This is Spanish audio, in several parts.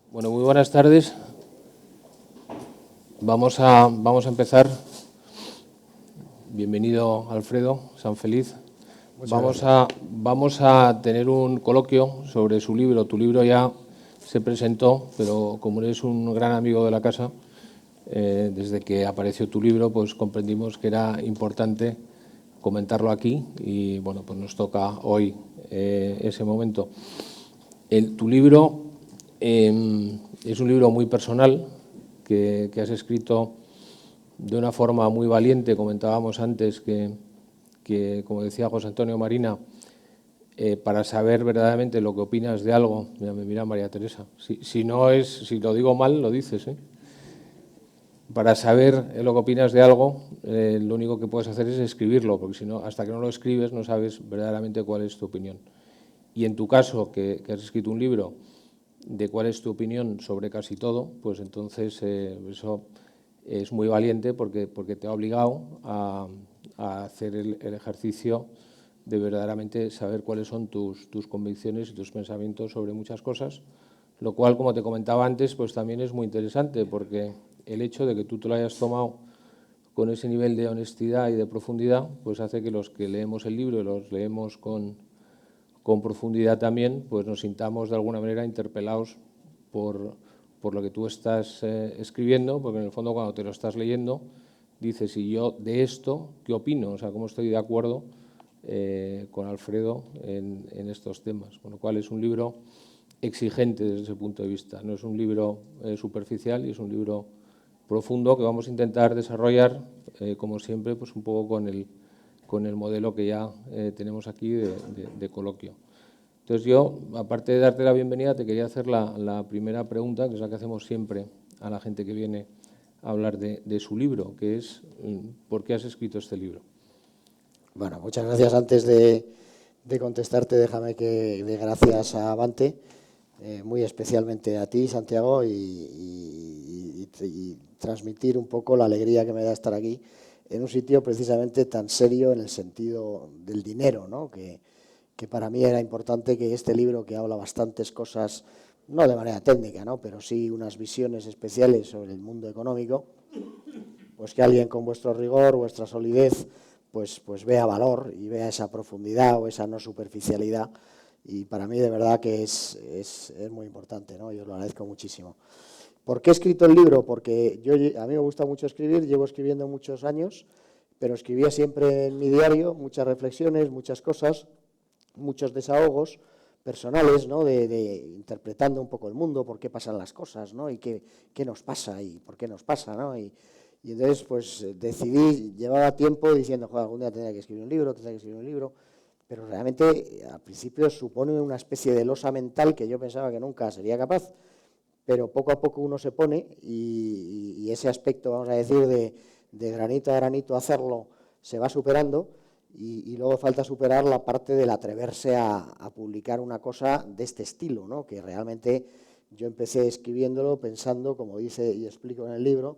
Bueno, muy buenas tardes. Vamos a empezar. Bienvenido, Alfredo Sanfeliz. Vamos a tener un coloquio sobre su libro. Tu libro ya se presentó, pero como eres un gran amigo de la casa, desde que apareció tu libro, pues comprendimos que era importante comentarlo aquí y bueno, pues nos toca hoy ese momento. Tu libro es un libro muy personal que has escrito de una forma muy valiente. Comentábamos antes que como decía José Antonio Marina, para saber verdaderamente lo que opinas de algo, me mira María Teresa, si lo digo mal, lo dices, ¿eh? Para saber lo que opinas de algo, lo único que puedes hacer es escribirlo, porque si no, hasta que no lo escribes no sabes verdaderamente cuál es tu opinión. Y en tu caso, que has escrito un libro de cuál es tu opinión sobre casi todo, pues entonces eso es muy valiente porque te ha obligado a hacer el ejercicio de verdaderamente saber cuáles son tus convicciones y tus pensamientos sobre muchas cosas, lo cual, como te comentaba antes, pues también es muy interesante porque el hecho de que tú te lo hayas tomado con ese nivel de honestidad y de profundidad, pues hace que los que leemos el libro y los leemos con profundidad también, pues nos sintamos de alguna manera interpelados por lo que tú estás escribiendo, porque en el fondo cuando te lo estás leyendo dices, ¿y yo de esto qué opino? O sea, ¿cómo estoy de acuerdo con Alfredo en estos temas? Con lo cual es un libro exigente desde ese punto de vista. No es un libro superficial y es un libro profundo que vamos a intentar desarrollar, como siempre, pues un poco con el modelo que ya tenemos aquí de coloquio. Entonces yo, aparte de darte la bienvenida, te quería hacer la primera pregunta, que es la que hacemos siempre a la gente que viene a hablar de su libro, que es ¿por qué has escrito este libro? Bueno, muchas gracias. Antes de contestarte, déjame que dé gracias a Avante, muy especialmente a ti, Santiago, y transmitir un poco la alegría que me da estar aquí en un sitio precisamente tan serio en el sentido del dinero, ¿no? Que para mí era importante que este libro, que habla bastantes cosas, no de manera técnica, ¿no? Pero sí unas visiones especiales sobre el mundo económico, pues que alguien con vuestro rigor, vuestra solidez, pues vea valor y vea esa profundidad o esa no superficialidad. Y para mí de verdad que es muy importante, ¿no? Yo os lo agradezco muchísimo. ¿Por qué he escrito el libro? Porque a mí me gusta mucho escribir, llevo escribiendo muchos años, pero escribía siempre en mi diario muchas reflexiones, muchas cosas, muchos desahogos personales, ¿no? De interpretando un poco el mundo, por qué pasan las cosas, ¿no? Y qué nos pasa y por qué nos pasa, ¿no? Y entonces, pues decidí, llevaba tiempo diciendo, joder, algún día tendré que escribir un libro, pero realmente al principio supone una especie de losa mental que yo pensaba que nunca sería capaz, pero poco a poco uno se pone y ese aspecto, vamos a decir, de granito a granito hacerlo, se va superando y luego falta superar la parte del atreverse a publicar una cosa de este estilo, ¿no? Que realmente yo empecé escribiéndolo pensando, como dice y explico en el libro,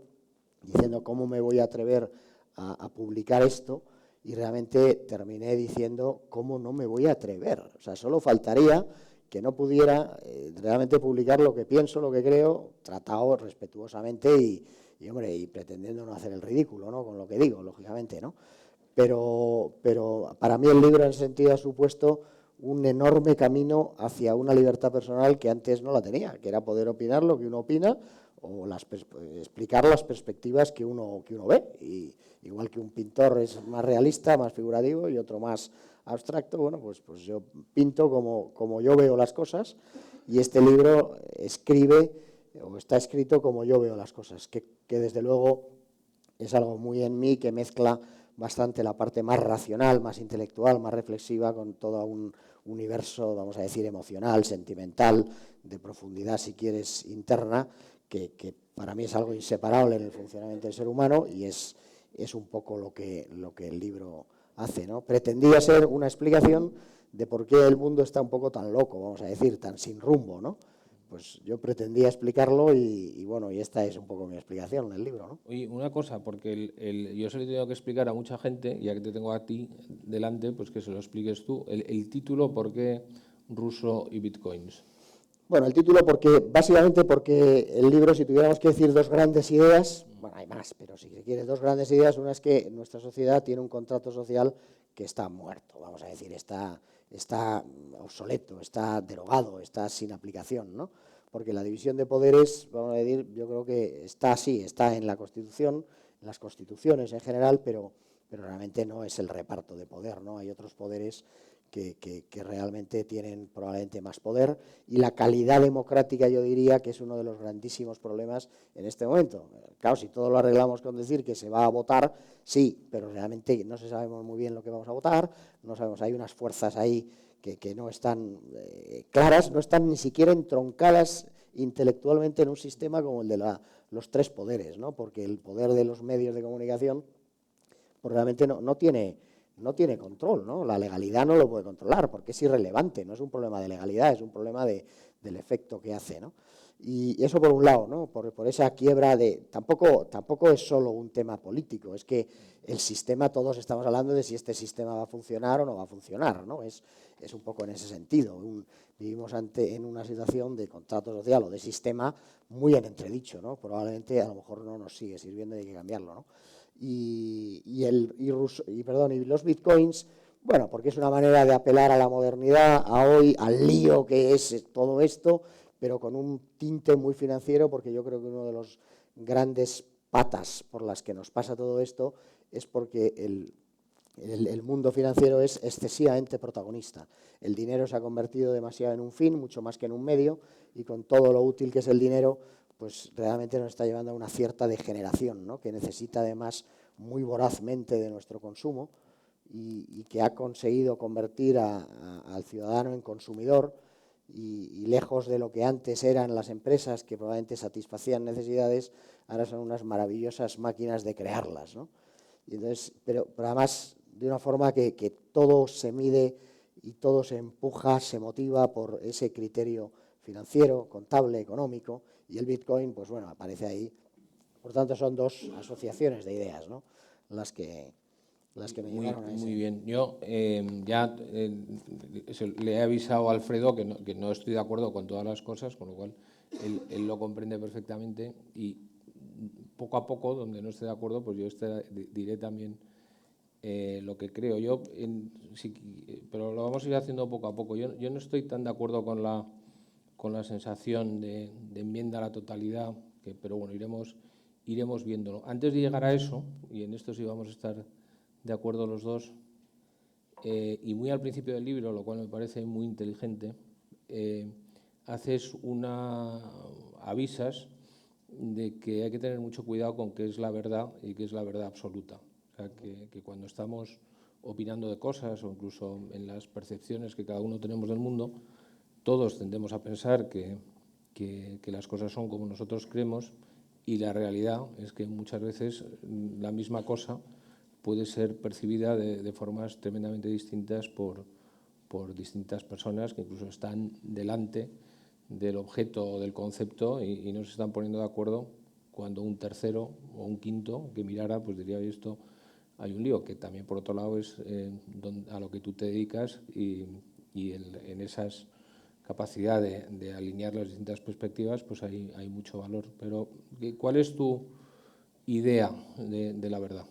diciendo cómo me voy a atrever a publicar esto y realmente terminé diciendo cómo no me voy a atrever. O sea, solo faltaría que no pudiera realmente publicar lo que pienso, lo que creo, tratado respetuosamente hombre, y pretendiendo no hacer el ridículo, ¿no? Con lo que digo, lógicamente, ¿no? Pero para mí el libro en ese sentido ha supuesto un enorme camino hacia una libertad personal que antes no la tenía, que era poder opinar lo que uno opina o explicar las perspectivas que uno ve. Y igual que un pintor es más realista, más figurativo y otro más abstracto, bueno, pues yo pinto como yo veo las cosas y este libro escribe o está escrito como yo veo las cosas, que desde luego es algo muy en mí que mezcla bastante la parte más racional, más intelectual, más reflexiva con todo un universo, vamos a decir, emocional, sentimental, de profundidad, si quieres, interna, que para mí es algo inseparable en el funcionamiento del ser humano y es un poco lo que el libro hace, ¿no? Pretendía ser una explicación de por qué el mundo está un poco tan loco, vamos a decir, tan sin rumbo, ¿no? Pues yo pretendía explicarlo y bueno, y esta es un poco mi explicación en el libro, ¿no? Oye, una cosa, porque yo se lo he tenido que explicar a mucha gente, ya que te tengo a ti delante, pues que se lo expliques tú. El título, ¿por qué ruso y bitcoins? Bueno, el título básicamente porque el libro, si tuviéramos que decir dos grandes ideas, bueno, hay más, pero si se quiere dos grandes ideas, una es que nuestra sociedad tiene un contrato social que está muerto, vamos a decir, está obsoleto, está derogado, está sin aplicación, ¿no? Porque la división de poderes, vamos a decir, yo creo que está así, está en la Constitución, en las constituciones en general, pero realmente no es el reparto de poder, ¿no? Hay otros poderes que realmente tienen probablemente más poder, y la calidad democrática yo diría que es uno de los grandísimos problemas en este momento. Claro, si todo lo arreglamos con decir que se va a votar, sí, pero realmente no sabemos muy bien lo que vamos a votar, no sabemos, hay unas fuerzas ahí que no están claras, no están ni siquiera entroncadas intelectualmente en un sistema como el de los tres poderes, ¿no? Porque el poder de los medios de comunicación pues realmente no tiene control, ¿no? La legalidad no lo puede controlar porque es irrelevante, no es un problema de legalidad, es un problema del efecto que hace, ¿no? Y eso por un lado, ¿no? Por esa quiebra tampoco es solo un tema político, es que el sistema, todos estamos hablando de si este sistema va a funcionar o no va a funcionar, ¿no? Es un poco en ese sentido. Vivimos en una situación de contrato social o de sistema muy en entredicho, ¿no? Probablemente a lo mejor no nos sigue sirviendo y hay que cambiarlo, ¿no? Y los bitcoins, bueno, porque es una manera de apelar a la modernidad, a hoy, al lío que es todo esto, pero con un tinte muy financiero, porque yo creo que uno de los grandes patas por las que nos pasa todo esto es porque el mundo financiero es excesivamente protagonista. El dinero se ha convertido demasiado en un fin, mucho más que en un medio, y con todo lo útil que es el dinero, pues realmente nos está llevando a una cierta degeneración, ¿no? Que necesita además muy vorazmente de nuestro consumo y que ha conseguido convertir al ciudadano en consumidor y lejos de lo que antes eran las empresas que probablemente satisfacían necesidades, ahora son unas maravillosas máquinas de crearlas, ¿no? Y entonces, pero además de una forma que todo se mide y todo se empuja, se motiva por ese criterio financiero, contable, económico, y el Bitcoin, pues bueno, aparece ahí. Por tanto, son dos asociaciones de ideas, ¿no? las que me llevaron a ese. Muy bien. Yo ya le he avisado a Alfredo que no estoy de acuerdo con todas las cosas, con lo cual él lo comprende perfectamente, y poco a poco, donde no esté de acuerdo, pues yo diré también lo que creo. Pero lo vamos a ir haciendo poco a poco. Yo no estoy tan de acuerdo con la sensación de enmienda a la totalidad, pero bueno, iremos viéndolo. Antes de llegar a eso, y en esto sí vamos a estar de acuerdo los dos, y muy al principio del libro, lo cual me parece muy inteligente, avisas de que hay que tener mucho cuidado con qué es la verdad y qué es la verdad absoluta. O sea, que cuando estamos opinando de cosas o incluso en las percepciones que cada uno tenemos del mundo, todos tendemos a pensar que las cosas son como nosotros creemos, y la realidad es que muchas veces la misma cosa puede ser percibida de formas tremendamente distintas por distintas personas que incluso están delante del objeto o del concepto y no se están poniendo de acuerdo, cuando un tercero o un quinto que mirara pues diría: esto hay un lío, que también por otro lado es a lo que tú te dedicas, y en esas capacidad de alinear las distintas perspectivas pues hay mucho valor. Pero ¿cuál es tu idea de la verdad?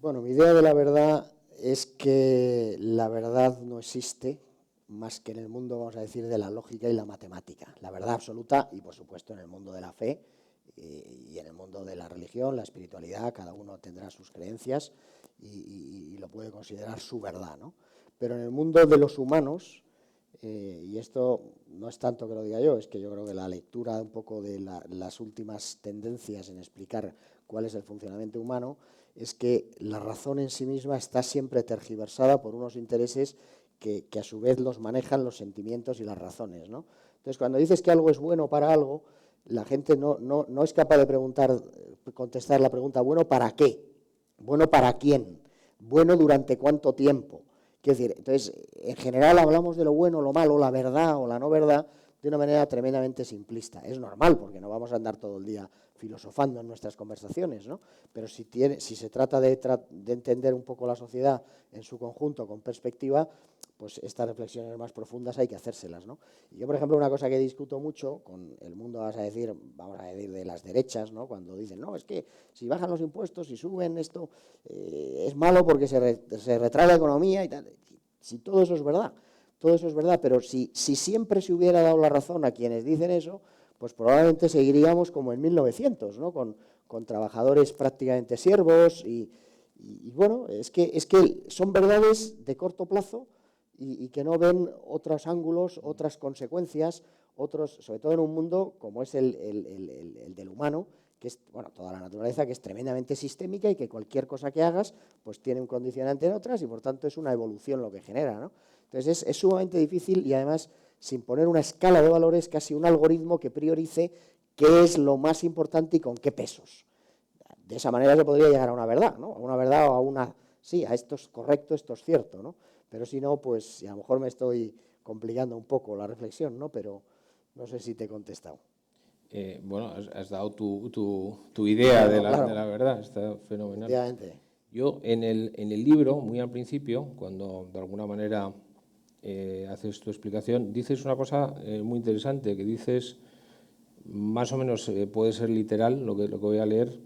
Bueno, mi idea de la verdad es que la verdad no existe más que en el mundo, vamos a decir, de la lógica y la matemática. La verdad absoluta, y por supuesto en el mundo de la fe y en el mundo de la religión, la espiritualidad, cada uno tendrá sus creencias y lo puede considerar su verdad, ¿no? Pero en el mundo de los humanos, y esto no es tanto que lo diga yo, es que yo creo que la lectura un poco de las últimas tendencias en explicar cuál es el funcionamiento humano es que la razón en sí misma está siempre tergiversada por unos intereses que a su vez los manejan los sentimientos y las razones, ¿no? Entonces, cuando dices que algo es bueno para algo, la gente no es capaz de contestar la pregunta: ¿bueno para qué? ¿Bueno para quién? ¿Bueno durante cuánto tiempo? Quiero decir, entonces, en general hablamos de lo bueno, lo malo, la verdad o la no verdad de una manera tremendamente simplista. Es normal, porque no vamos a andar todo el día filosofando en nuestras conversaciones, ¿no? Pero si se trata de entender un poco la sociedad en su conjunto con perspectiva, pues estas reflexiones más profundas hay que hacérselas, ¿no? Y yo, por ejemplo, una cosa que discuto mucho con el mundo, vamos a decir, de las derechas, ¿no? Cuando dicen, no, es que si bajan los impuestos, si suben esto, es malo porque se retrae la economía y tal. Si todo eso es verdad, pero si siempre se hubiera dado la razón a quienes dicen eso, pues probablemente seguiríamos como en 1900, ¿no? Con trabajadores prácticamente siervos y bueno, es que son verdades de corto plazo y que no ven otros ángulos, otras consecuencias, sobre todo en un mundo como es el del humano, que es, bueno, toda la naturaleza, que es tremendamente sistémica y que cualquier cosa que hagas pues tiene un condicionante en otras y por tanto es una evolución lo que genera, ¿no? Entonces es sumamente difícil y además sin poner una escala de valores, casi un algoritmo que priorice qué es lo más importante y con qué pesos. De esa manera se podría llegar a una verdad, ¿no? A una verdad o a una, sí, a esto es correcto, esto es cierto, ¿no? Pero si no, pues a lo mejor me estoy complicando un poco la reflexión, ¿no? Pero no sé si te he contestado. Bueno, has dado tu idea claro, de la verdad, está fenomenal. Efectivamente. Yo en el libro, muy al principio, cuando de alguna manera haces tu explicación, dices una cosa muy interesante, que dices, más o menos puede ser literal lo que voy a leer,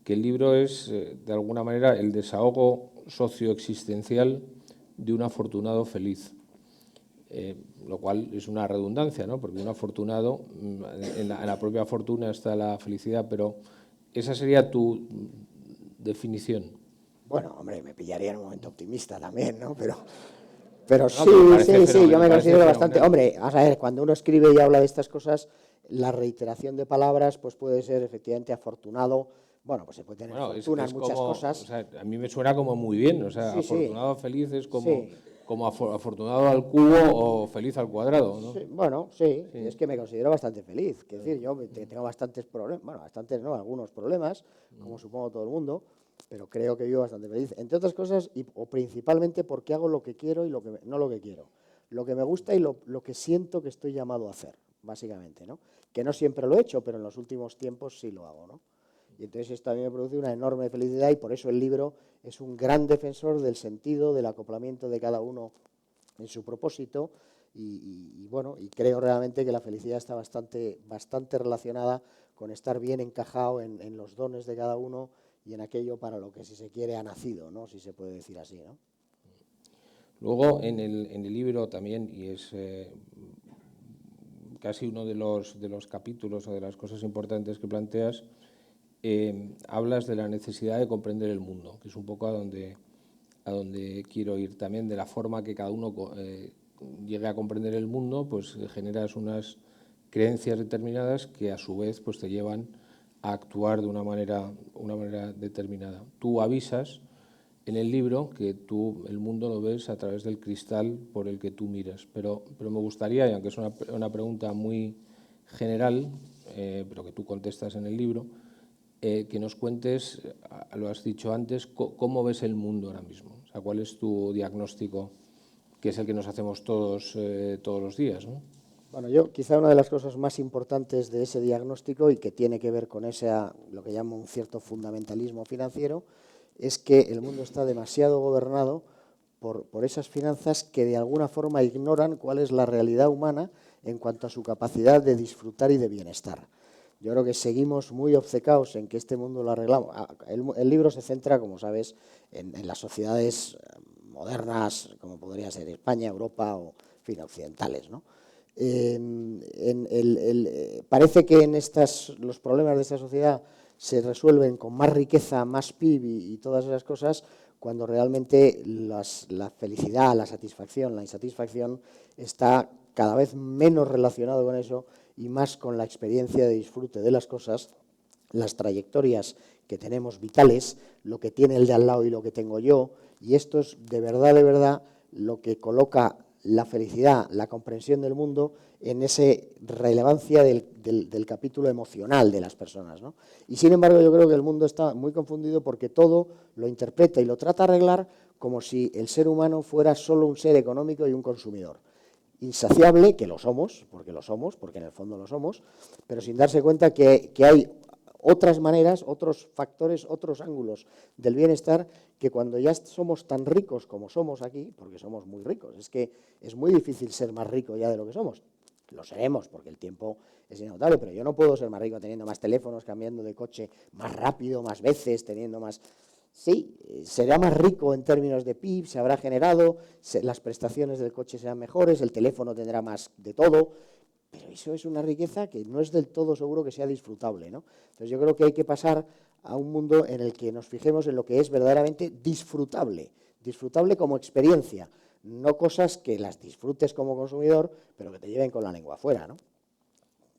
que el libro es de alguna manera el desahogo socioexistencial de un afortunado feliz. Lo cual es una redundancia, ¿no? Porque un afortunado, en la propia fortuna está la felicidad, pero esa sería tu definición. Bueno, hombre, me pillaría en un momento optimista también, ¿no? Pero No, sí, yo me considero bastante. Hombre, a ver, cuando uno escribe y habla de estas cosas, la reiteración de palabras pues puede ser efectivamente afortunado. Bueno, pues se puede tener fortuna en muchas cosas. O sea, a mí me suena como muy bien, o sea, Sí, afortunado feliz es como, sí. como afortunado al cubo o feliz al cuadrado, ¿no? Sí, bueno, sí, es que me considero bastante feliz. Es decir, yo tengo bastantes problemas, bueno, bastantes no, algunos problemas, como supongo todo el mundo, pero creo que vivo bastante feliz. Entre otras cosas, o principalmente porque hago lo que quiero y no lo que quiero. Lo que me gusta y lo que siento que estoy llamado a hacer, básicamente, ¿no? Que no siempre lo he hecho, pero en los últimos tiempos sí lo hago, ¿no? Y entonces esto a mí me produce una enorme felicidad y por eso el libro es un gran defensor del sentido, del acoplamiento de cada uno en su propósito y bueno, y creo realmente que la felicidad está bastante relacionada con estar bien encajado en los dones de cada uno y en aquello para lo que, si se quiere, ha nacido, ¿no? Si se puede decir así, ¿no? Luego en el libro también, y es casi uno de los capítulos o de las cosas importantes que planteas, hablas de la necesidad de comprender el mundo, que es un poco a donde quiero ir también, de la forma que cada uno llegue a comprender el mundo, pues generas unas creencias determinadas que a su vez pues te llevan a actuar de una manera determinada. Tú avisas en el libro que tú el mundo lo ves a través del cristal por el que tú miras, pero me gustaría, y aunque es una pregunta muy general, pero que tú contestas en el libro, que nos cuentes, lo has dicho antes, cómo ves el mundo ahora mismo. O sea, cuál es tu diagnóstico, que es el que nos hacemos todos los días, ¿no? Bueno, yo quizá una de las cosas más importantes de ese diagnóstico y que tiene que ver con lo que llamo un cierto fundamentalismo financiero, es que el mundo está demasiado gobernado por esas finanzas que de alguna forma ignoran cuál es la realidad humana en cuanto a su capacidad de disfrutar y de bienestar. Yo creo que seguimos muy obcecados en que este mundo lo arreglamos. El libro se centra, como sabes, en las sociedades modernas, como podría ser España, Europa o, en fin, occidentales, ¿no? Parece que los problemas de esta sociedad se resuelven con más riqueza, más PIB y todas esas cosas, cuando realmente la felicidad, la satisfacción, la insatisfacción está cada vez menos relacionado con eso y más con la experiencia de disfrute de las cosas, las trayectorias que tenemos vitales, lo que tiene el de al lado y lo que tengo yo, y esto es de verdad lo que coloca la felicidad, la comprensión del mundo en esa relevancia del capítulo emocional de las personas, ¿no? Y sin embargo yo creo que el mundo está muy confundido porque todo lo interpreta y lo trata de arreglar como si el ser humano fuera solo un ser económico y un consumidor. Insaciable, que lo somos, porque en el fondo lo somos, pero sin darse cuenta que hay otras maneras, otros factores, otros ángulos del bienestar que cuando ya somos tan ricos como somos aquí, porque somos muy ricos, es que es muy difícil ser más rico ya de lo que somos. Lo seremos porque el tiempo es inagotable, pero yo no puedo ser más rico teniendo más teléfonos, cambiando de coche más rápido, más veces, teniendo más... Sí, será más rico en términos de PIB, se habrá generado, las prestaciones del coche serán mejores, el teléfono tendrá más de todo, pero eso es una riqueza que no es del todo seguro que sea disfrutable, ¿no? Entonces yo creo que hay que pasar a un mundo en el que nos fijemos en lo que es verdaderamente disfrutable, disfrutable como experiencia, no cosas que las disfrutes como consumidor, pero que te lleven con la lengua afuera, ¿no?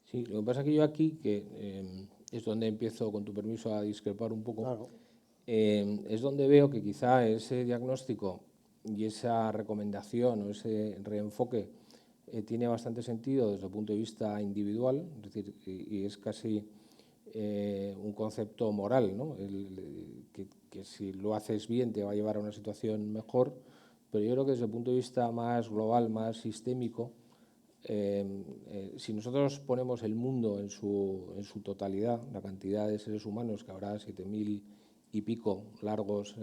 Sí, lo que pasa es que yo aquí, que es donde empiezo, con tu permiso, a discrepar un poco, Claro. Es donde veo que quizá ese diagnóstico y esa recomendación o ese reenfoque tiene bastante sentido desde el punto de vista individual, es decir, y es casi un concepto moral, ¿no? Que si lo haces bien te va a llevar a una situación mejor, pero yo creo que desde el punto de vista más global, más sistémico, si nosotros ponemos el mundo en su totalidad, la cantidad de seres humanos, que habrá 7.000 y pico largos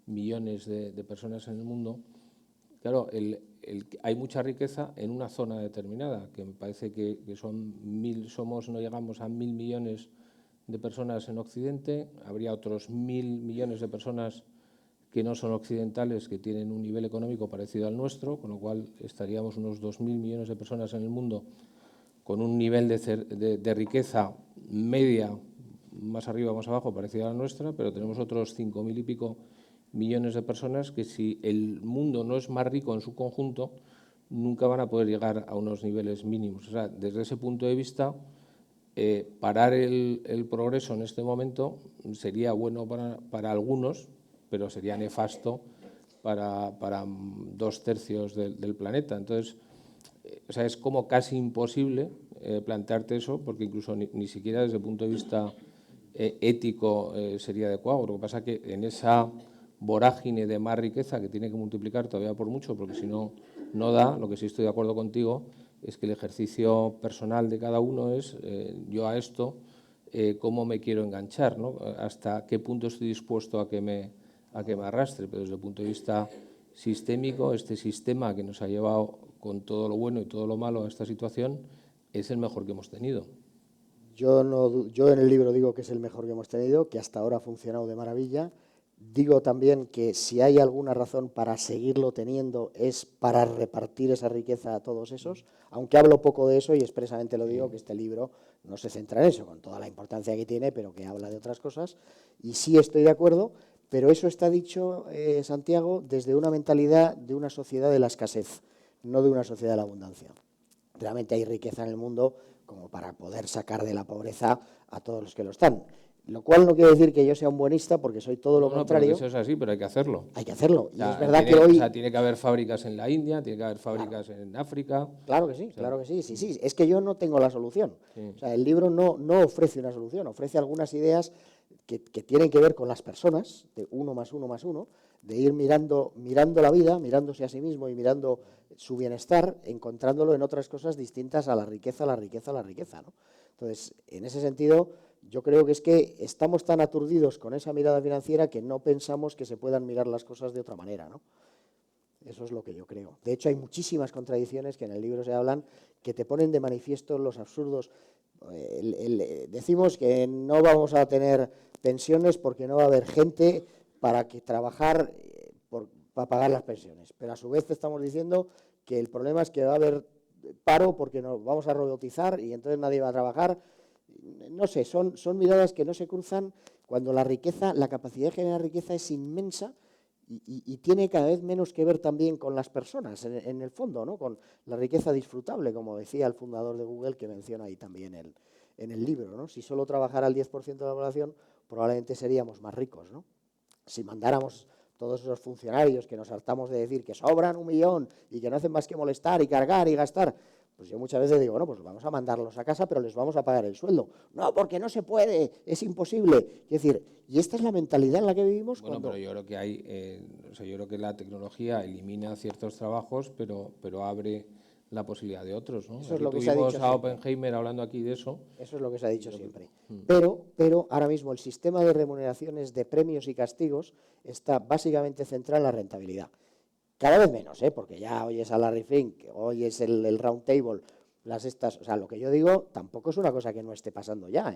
millones de personas en el mundo, claro, hay mucha riqueza en una zona determinada, que me parece que no llegamos a 1.000 millones de personas en Occidente, habría otros 1.000 millones de personas que no son occidentales, que tienen un nivel económico parecido al nuestro, con lo cual estaríamos unos 2.000 millones de personas en el mundo con un nivel de riqueza media, más arriba, más abajo, parecida a la nuestra, pero tenemos otros 5.000 y pico millones de personas que, si el mundo no es más rico en su conjunto, nunca van a poder llegar a unos niveles mínimos. O sea, desde ese punto de vista, parar el progreso en este momento sería bueno para algunos, pero sería nefasto para 2/3 del planeta. Entonces, o sea, es como casi imposible plantearte eso, porque incluso ni siquiera desde el punto de vista ético sería adecuado. Lo que pasa es que en esa vorágine de más riqueza, que tiene que multiplicar todavía por mucho, porque si no, no da, lo que sí estoy de acuerdo contigo es que el ejercicio personal de cada uno es, yo a esto, cómo me quiero enganchar, ¿no? Hasta qué punto estoy dispuesto a que me arrastre, pero desde el punto de vista sistémico, este sistema que nos ha llevado con todo lo bueno y todo lo malo a esta situación es el mejor que hemos tenido. Yo en el libro digo que es el mejor que hemos tenido, que hasta ahora ha funcionado de maravilla. Digo también que si hay alguna razón para seguirlo teniendo es para repartir esa riqueza a todos esos, aunque hablo poco de eso y expresamente lo digo, que este libro no se centra en eso, con toda la importancia que tiene, pero que habla de otras cosas. Y sí estoy de acuerdo, pero eso está dicho, Santiago, desde una mentalidad de una sociedad de la escasez, no de una sociedad de la abundancia. Realmente hay riqueza en el mundo como para poder sacar de la pobreza a todos los que lo están. Lo cual no quiere decir que yo sea un buenista, porque soy todo lo contrario. No, pero eso es así, pero hay que hacerlo. Hay que hacerlo. O sea, y es verdad que hoy... O sea, tiene que haber fábricas en la India, tiene que haber fábricas en África. Claro que sí, claro que sí, sí, sí. Es que yo no tengo la solución. Sí. O sea, el libro no ofrece una solución, ofrece algunas ideas que tienen que ver con las personas, de 1 más 1 más 1, de ir mirando la vida, mirándose a sí mismo y mirando su bienestar, encontrándolo en otras cosas distintas a la riqueza, ¿no? Entonces, en ese sentido, yo creo que es que estamos tan aturdidos con esa mirada financiera que no pensamos que se puedan mirar las cosas de otra manera, ¿no? Eso es lo que yo creo. De hecho, hay muchísimas contradicciones que en el libro se hablan que te ponen de manifiesto los absurdos. Decimos que no vamos a tener pensiones porque no va a haber gente para trabajar para pagar las pensiones. Pero a su vez estamos diciendo que el problema es que va a haber paro porque nos vamos a robotizar y entonces nadie va a trabajar. No sé, son miradas que no se cruzan cuando la riqueza, la capacidad de generar riqueza es inmensa. Y tiene cada vez menos que ver también con las personas, en el fondo, ¿no? Con la riqueza disfrutable, como decía el fundador de Google, que menciona ahí también en el libro, ¿no? Si solo trabajara el 10% de la población, probablemente seríamos más ricos, ¿no? Si mandáramos todos esos funcionarios que nos hartamos de decir que sobran 1 millón y que no hacen más que molestar y cargar y gastar, pues yo muchas veces digo, bueno, pues vamos a mandarlos a casa, pero les vamos a pagar el sueldo. No, porque no se puede, es imposible. Es decir, y esta es la mentalidad en la que vivimos. Bueno, pero yo creo que yo creo que la tecnología elimina ciertos trabajos, pero abre la posibilidad de otros, ¿no? Eso es Aquí lo que se ha tuvimos dicho a siempre. Oppenheimer hablando aquí de eso. Eso es lo que se ha dicho siempre. Pero ahora mismo el sistema de remuneraciones de premios y castigos está básicamente centrado en la rentabilidad. Cada vez menos, porque ya oyes a Larry Fink, oyes el round table, o sea, lo que yo digo tampoco es una cosa que no esté pasando ya,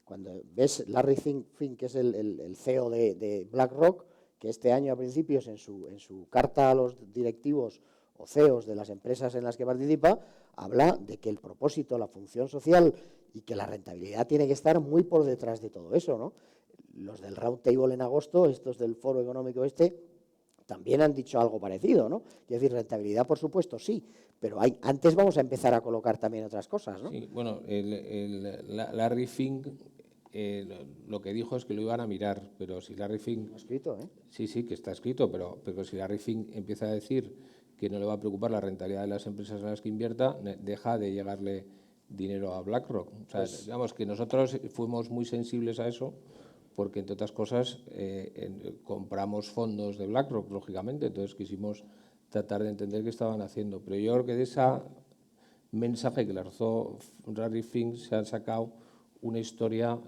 Cuando ves Larry Fink, que es el CEO de BlackRock, que este año a principios en su carta a los directivos o CEOs de las empresas en las que participa, habla de que el propósito, la función social y que la rentabilidad tiene que estar muy por detrás de todo eso, ¿no? Los del round table en agosto, estos del Foro Económico también han dicho algo parecido, ¿no? Es decir, rentabilidad, por supuesto, sí, pero antes vamos a empezar a colocar también otras cosas, ¿no? Sí, bueno, Larry Fink lo que dijo es que lo iban a mirar, pero si Larry Fink... Está escrito, ¿eh? Sí, que está escrito, pero si Larry Fink empieza a decir que no le va a preocupar la rentabilidad de las empresas en las que invierta, deja de llegarle dinero a BlackRock. O sea, Pues, digamos que nosotros fuimos muy sensibles a eso porque, entre otras cosas, compramos fondos de BlackRock, lógicamente, entonces quisimos tratar de entender qué estaban haciendo. Pero yo creo que de ese mensaje que lanzó Larry Fink se han sacado una historia...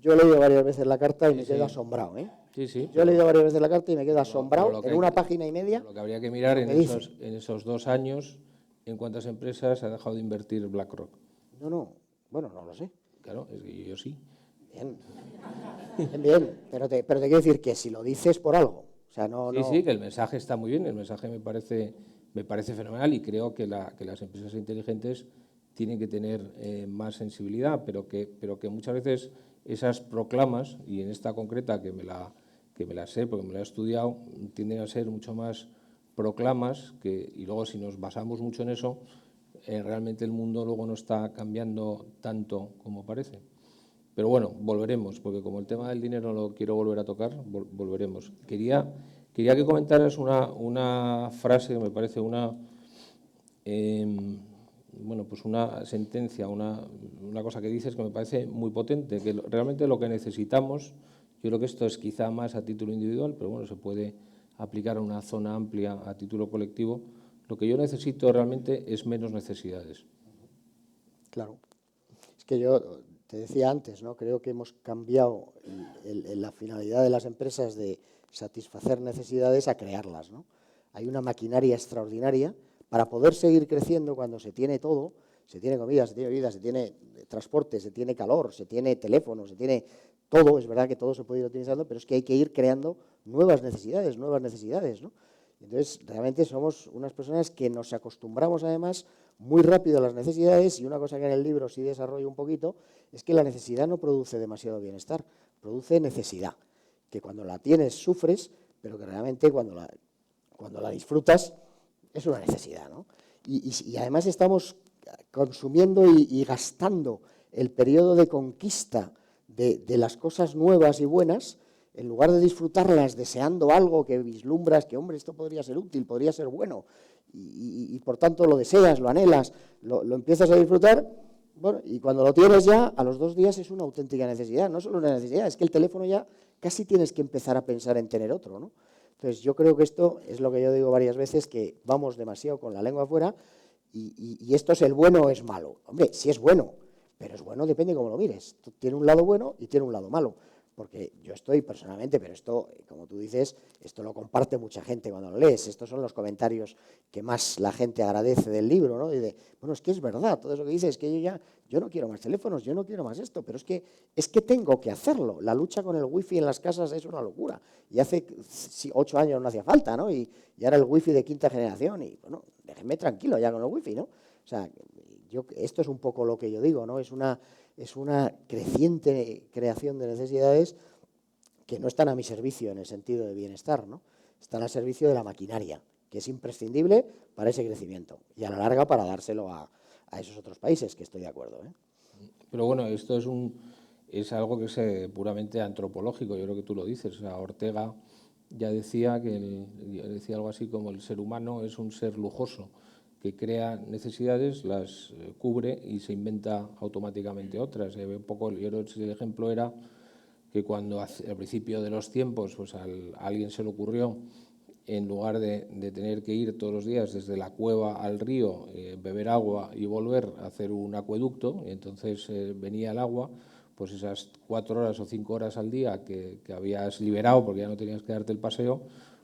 yo he leído varias veces la carta y Sí, me sí. quedo asombrado, ¿eh? Sí, Yo he leído varias veces la carta y me quedo pero asombrado lo que en una página y media. lo que habría que mirar lo que dice. en esos 2 años, en cuántas empresas ha dejado de invertir BlackRock. No, bueno, no lo sé. Claro, es que yo sí. Bien, bien, pero te quiero decir que si lo dices por algo, o sea, Sí, que el mensaje está muy bien, el mensaje me parece fenomenal y creo que las empresas inteligentes tienen que tener más sensibilidad, pero que muchas veces esas proclamas, y en esta concreta que me la sé porque me la he estudiado, tienden a ser mucho más proclamas y luego si nos basamos mucho en eso, realmente el mundo luego no está cambiando tanto como parece. Pero bueno, volveremos, porque como el tema del dinero lo quiero volver a tocar, volveremos. Quería que comentaras una frase que me parece pues una sentencia, una cosa que dices que me parece muy potente, que realmente lo que necesitamos, yo creo que esto es quizá más a título individual, pero bueno, se puede aplicar a una zona amplia a título colectivo. Lo que yo necesito realmente es menos necesidades. Claro. Es que yo te decía antes, ¿no? Creo que hemos cambiado la finalidad de las empresas de satisfacer necesidades a crearlas, ¿no? Hay una maquinaria extraordinaria para poder seguir creciendo cuando se tiene todo, se tiene comida, se tiene bebida, se tiene transporte, se tiene calor, se tiene teléfono, se tiene todo. Es verdad que todo se puede ir utilizando, pero es que hay que ir creando nuevas necesidades, ¿no? Entonces, realmente somos unas personas que nos acostumbramos además muy rápido a las necesidades, y una cosa que en el libro sí desarrollo un poquito es que la necesidad no produce demasiado bienestar, produce necesidad, que cuando la tienes sufres, pero que realmente cuando la disfrutas es una necesidad, ¿no? Y además estamos consumiendo y gastando el periodo de conquista de las cosas nuevas y buenas, en lugar de disfrutarlas deseando algo que vislumbras, que hombre, esto podría ser útil, podría ser bueno, y por tanto lo deseas, lo anhelas, lo empiezas a disfrutar, bueno, y cuando lo tienes ya, a los 2 días es una auténtica necesidad, no solo una necesidad, es que el teléfono ya casi tienes que empezar a pensar en tener otro, ¿no? Entonces yo creo que esto es lo que yo digo varias veces, que vamos demasiado con la lengua afuera, y esto es el bueno o es malo. Hombre, sí es bueno, pero es bueno depende de cómo lo mires. Tiene un lado bueno y tiene un lado malo. Porque yo estoy personalmente, pero esto, como tú dices, esto lo comparte mucha gente cuando lo lees. Estos son los comentarios que más la gente agradece del libro, ¿no? Y bueno, es que es verdad, todo eso que dices, es que yo no quiero más teléfonos, yo no quiero más esto, pero es que tengo que hacerlo. La lucha con el wifi en las casas es una locura. Y hace 8 años no hacía falta, ¿no? Y ahora el wifi de 5ª generación, y bueno, déjenme tranquilo ya con el wifi, ¿no? O sea, esto es un poco lo que yo digo, ¿no? Es una creciente creación de necesidades que no están a mi servicio en el sentido de bienestar, ¿no? Están al servicio de la maquinaria, que es imprescindible para ese crecimiento y a la larga para dárselo a esos otros países, que estoy de acuerdo, ¿eh? Pero bueno, esto es algo que es puramente antropológico, yo creo que tú lo dices. O sea, Ortega ya decía decía algo así como el ser humano es un ser lujoso, que crea necesidades, las cubre y se inventa automáticamente otras. Un poco, yo creo que el ejemplo era que cuando al principio de los tiempos pues a alguien se le ocurrió en lugar de tener que ir todos los días desde la cueva al río, beber agua y volver a hacer un acueducto, y entonces venía el agua, pues esas 4 horas o 5 horas al día que habías liberado porque ya no tenías que darte el paseo,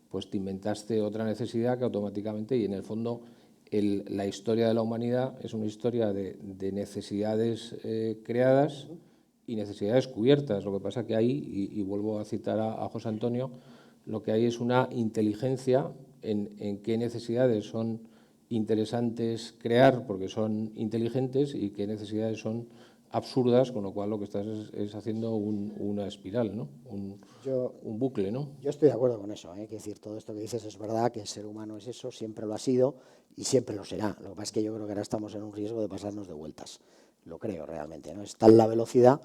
pues te inventaste otra necesidad que automáticamente, y en el fondo la historia de la humanidad es una historia de necesidades creadas y necesidades cubiertas. Lo que pasa que ahí, y vuelvo a citar a José Antonio, lo que hay es una inteligencia en qué necesidades son interesantes crear porque son inteligentes y qué necesidades son absurdas, con lo cual lo que estás es haciendo una espiral, ¿no? Un bucle, ¿no? Yo estoy de acuerdo con eso, ¿eh? Es decir, todo esto que dices es verdad, que el ser humano es eso, siempre lo ha sido y siempre lo será. Lo que pasa es que yo creo que ahora estamos en un riesgo de pasarnos de vueltas, lo creo realmente, ¿no? Es tal la velocidad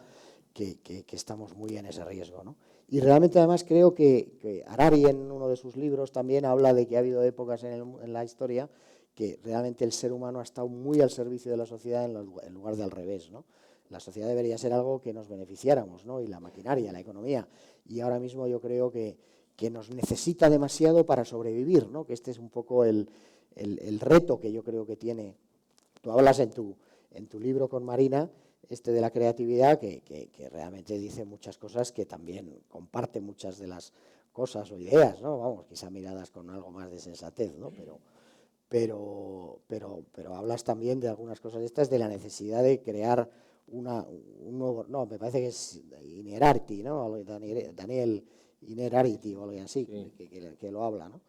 que estamos muy en ese riesgo, ¿no? Y realmente además creo que Harari en uno de sus libros también habla de que ha habido épocas en la historia que realmente el ser humano ha estado muy al servicio de la sociedad en lugar de al revés, ¿no? La sociedad debería ser algo que nos beneficiáramos, ¿no? Y la maquinaria, la economía. Y ahora mismo yo creo que nos necesita demasiado para sobrevivir, ¿no? Que este es un poco el reto que yo creo que tiene. Tú hablas en tu libro con Marina de la creatividad, que realmente dice muchas cosas que también comparte muchas de las cosas o ideas, ¿no? Vamos, quizá miradas con algo más de sensatez, ¿no? Pero hablas también de algunas cosas estas, de la necesidad de crear un nuevo, no, me parece que es Innerarity, ¿no? Daniel Innerarity o algo así, Sí. que lo habla, ¿no?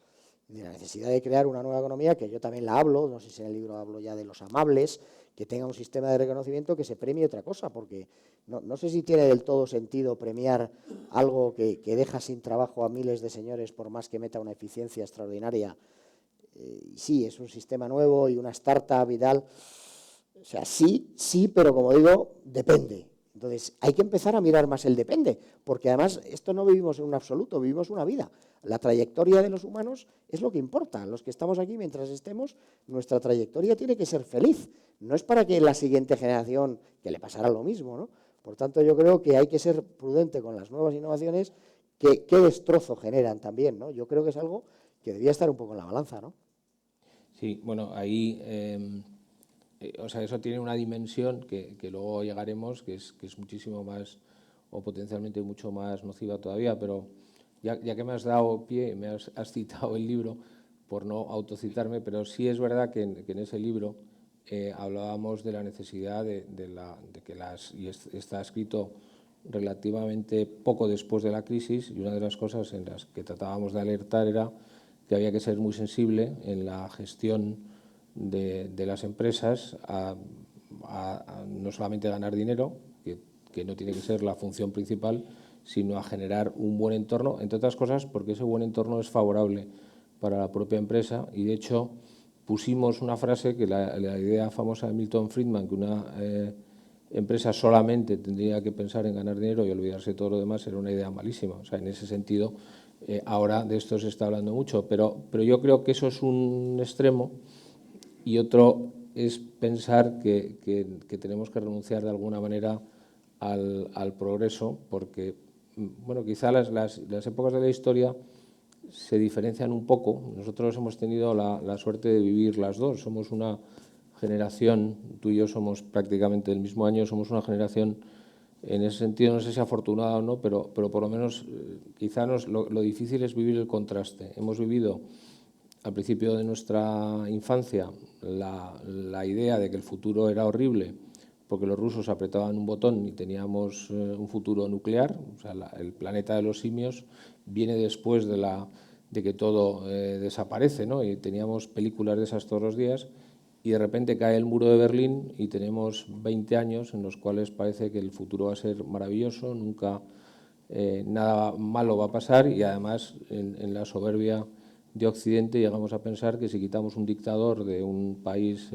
De la necesidad de crear una nueva economía, que yo también la hablo, no sé si en el libro hablo ya de los amables, que tenga un sistema de reconocimiento que se premie otra cosa, porque no sé si tiene del todo sentido premiar algo que deja sin trabajo a miles de señores por más que meta una eficiencia extraordinaria. Sí, es un sistema nuevo y una startup y tal. O sea, sí, pero como digo, depende. Entonces, hay que empezar a mirar más el depende, porque además esto no vivimos en un absoluto, vivimos una vida. La trayectoria de los humanos es lo que importa. Los que estamos aquí, mientras estemos, nuestra trayectoria tiene que ser feliz. No es para que la siguiente generación, que le pasará lo mismo, ¿no? Por tanto, yo creo que hay que ser prudente con las nuevas innovaciones, que qué destrozo generan también, ¿no? Yo creo que es algo que debía estar un poco en la balanza, ¿no? Sí, bueno, ahí, o sea, eso tiene una dimensión que luego llegaremos, que es muchísimo más, o potencialmente mucho más nociva todavía, pero ya que me has dado pie, has citado el libro, por no autocitarme, pero sí es verdad que en ese libro hablábamos de la necesidad de que y está escrito relativamente poco después de la crisis, y una de las cosas en las que tratábamos de alertar era que había que ser muy sensible en la gestión de las empresas a no solamente ganar dinero, que no tiene que ser la función principal, sino a generar un buen entorno, entre otras cosas porque ese buen entorno es favorable para la propia empresa. Y de hecho pusimos una frase que la idea famosa de Milton Friedman, que una empresa solamente tendría que pensar en ganar dinero y olvidarse de todo lo demás, era una idea malísima. O sea, en ese sentido, ahora de esto se está hablando mucho, pero yo creo que eso es un extremo, y otro es pensar que tenemos que renunciar de alguna manera al progreso, porque, bueno, quizá las épocas de la historia se diferencian un poco. Nosotros hemos tenido la suerte de vivir las dos. Somos una generación, tú y yo somos prácticamente del mismo año, somos una generación, en ese sentido, no sé si afortunada o no, pero por lo menos quizá lo difícil es vivir el contraste. Hemos vivido al principio de nuestra infancia la idea de que el futuro era horrible porque los rusos apretaban un botón y teníamos un futuro nuclear. O sea, el planeta de los simios viene después de que todo desaparece, ¿no? Y teníamos películas de esas todos los días, y de repente cae el muro de Berlín y tenemos 20 años en los cuales parece que el futuro va a ser maravilloso, nunca nada malo va a pasar, y además en la soberbia de Occidente llegamos a pensar que si quitamos un dictador de un país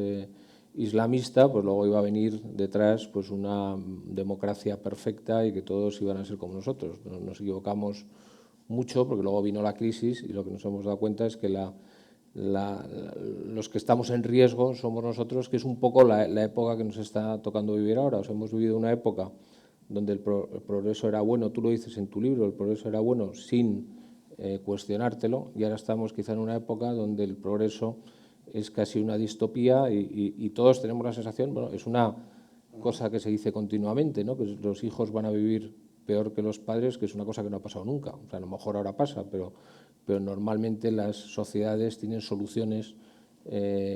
islamista, pues luego iba a venir detrás pues una democracia perfecta y que todos iban a ser como nosotros. Nos equivocamos mucho porque luego vino la crisis y lo que nos hemos dado cuenta es que los que estamos en riesgo somos nosotros, que es un poco la época que nos está tocando vivir ahora. O sea, hemos vivido una época donde el progreso era bueno, tú lo dices en tu libro, el progreso era bueno sin cuestionártelo, y ahora estamos quizá en una época donde el progreso es casi una distopía y todos tenemos la sensación, bueno, es una cosa que se dice continuamente, ¿no? Que los hijos van a vivir peor que los padres, que es una cosa que no ha pasado nunca. O sea, a lo mejor ahora pasa, pero normalmente las sociedades tienen soluciones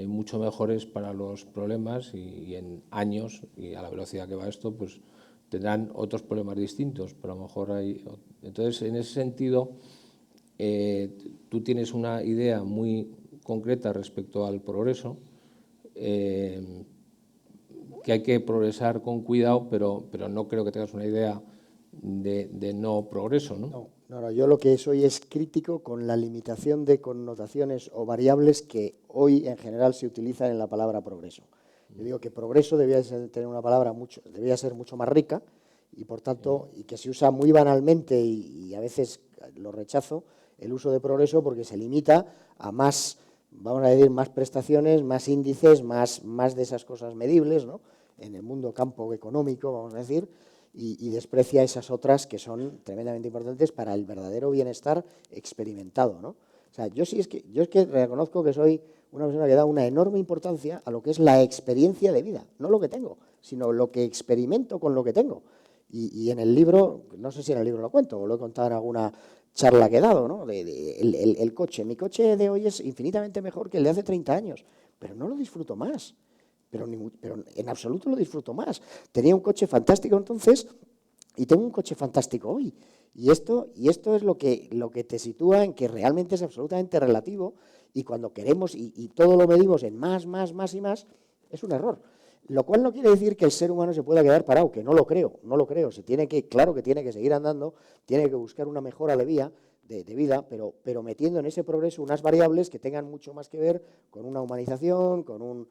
mucho mejores para los problemas y en años, y a la velocidad que va esto, pues tendrán otros problemas distintos, pero a lo mejor hay... Entonces, en ese sentido, tú tienes una idea muy concreta respecto al progreso, que hay que progresar con cuidado, pero no creo que tengas una idea de no progreso, ¿no? No, yo lo que soy es crítico con la limitación de connotaciones o variables que hoy en general se utilizan en la palabra progreso. Yo digo que progreso debía tener una palabra debía ser mucho más rica y por tanto, y que se usa muy banalmente y a veces lo rechazo, el uso de progreso porque se limita a más, vamos a decir, más prestaciones, más índices, más de esas cosas medibles, ¿no? En el mundo campo económico, vamos a decir, y desprecia esas otras que son tremendamente importantes para el verdadero bienestar experimentado, ¿no? O sea, yo es que reconozco que soy una persona que da una enorme importancia a lo que es la experiencia de vida, no lo que tengo, sino lo que experimento con lo que tengo. Y en el libro, no sé si en el libro lo cuento, o lo he contado en alguna charla que he dado, ¿no? El coche. Mi coche de hoy es infinitamente mejor que el de hace 30 años, pero no lo disfruto más. Pero en absoluto lo disfruto más. Tenía un coche fantástico entonces y tengo un coche fantástico hoy. Y esto es lo que te sitúa en que realmente es absolutamente relativo y cuando queremos y todo lo medimos en más y más, es un error. Lo cual no quiere decir que el ser humano se pueda quedar parado, que no lo creo. Claro que tiene que seguir andando, tiene que buscar una mejora de vida, pero metiendo en ese progreso unas variables que tengan mucho más que ver con una humanización, con un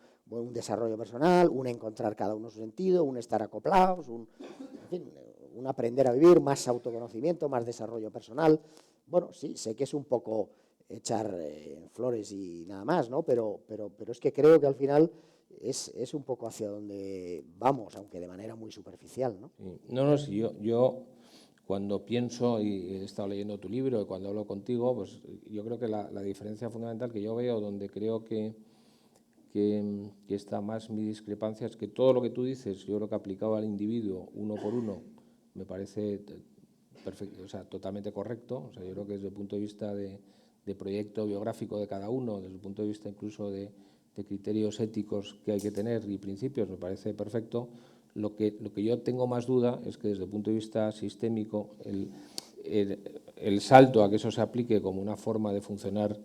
desarrollo personal, un encontrar cada uno su sentido, un estar acoplados, en fin, un aprender a vivir, más autoconocimiento, más desarrollo personal. Bueno, sí, sé que es un poco echar flores y nada más, ¿no? Pero es que creo que al final es un poco hacia donde vamos, aunque de manera muy superficial, ¿no? No, sí, yo cuando pienso, y he estado leyendo tu libro, y cuando hablo contigo, pues yo creo que la diferencia fundamental que yo veo, donde creo que está más mi discrepancia, es que todo lo que tú dices, yo creo que aplicado al individuo, uno por uno, me parece perfecto, o sea, totalmente correcto. O sea, yo creo que desde el punto de vista de proyecto biográfico de cada uno, desde el punto de vista incluso de criterios éticos que hay que tener y principios, me parece perfecto. Lo que yo tengo más duda es que desde el punto de vista sistémico, el salto a que eso se aplique como una forma de funcionar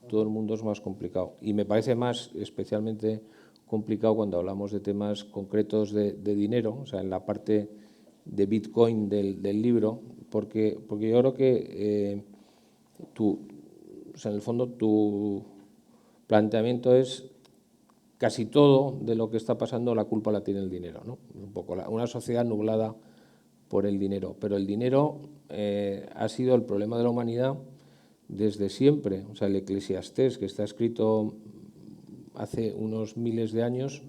todo el mundo es más complicado. Y me parece más especialmente complicado cuando hablamos de temas concretos de dinero, o sea, en la parte de Bitcoin del libro, porque yo creo que o sea, en el fondo tu planteamiento es casi todo de lo que está pasando, la culpa la tiene el dinero, ¿no? Un poco una sociedad nublada por el dinero. Pero el dinero ha sido el problema de la humanidad desde siempre. O sea, el Eclesiastés, que está escrito hace unos miles de años,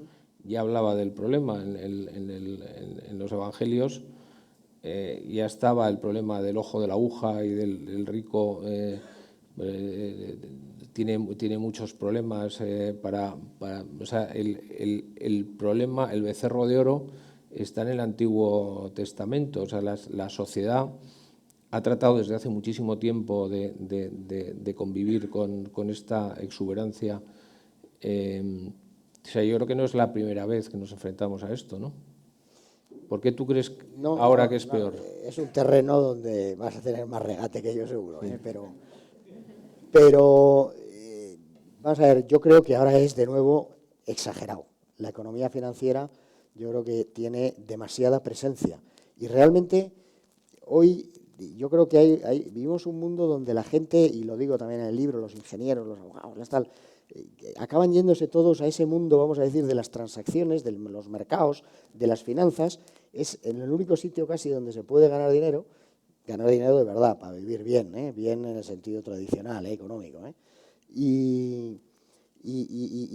ya hablaba del problema. En los evangelios ya estaba el problema del ojo de la aguja y del rico. Tiene muchos problemas o sea, el problema, el becerro de oro está en el Antiguo Testamento. O sea, la sociedad ha tratado desde hace muchísimo tiempo de convivir con esta exuberancia. O sea, yo creo que no es la primera vez que nos enfrentamos a esto, ¿no? ¿Por qué tú crees ahora que es peor? Es un terreno donde vas a tener más regate que yo seguro, sí. Pero vamos a ver, yo creo que ahora es de nuevo exagerado. La economía financiera yo creo que tiene demasiada presencia. Y realmente hoy yo creo que vivimos un mundo donde la gente, y lo digo también en el libro, los ingenieros, los abogados, tal, acaban yéndose todos a ese mundo, vamos a decir, de las transacciones, de los mercados, de las finanzas. Es en el único sitio casi donde se puede ganar dinero de verdad, para vivir bien, bien en el sentido tradicional, económico. Y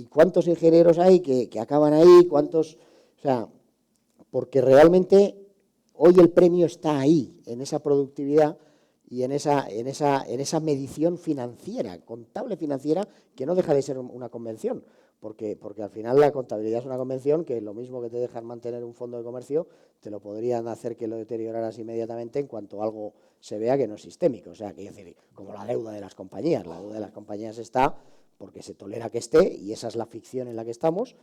cuántos ingenieros hay que acaban ahí, o sea, porque realmente hoy el premio está ahí, en esa productividad, y en esa medición financiera, contable financiera, que no deja de ser una convención, porque al final la contabilidad es una convención que lo mismo que te dejan mantener un fondo de comercio, te lo podrían hacer que lo deterioraras inmediatamente en cuanto algo se vea que no es sistémico. O sea, que decir, como la deuda de las compañías. La deuda de las compañías está porque se tolera que esté y esa es la ficción en la que estamos,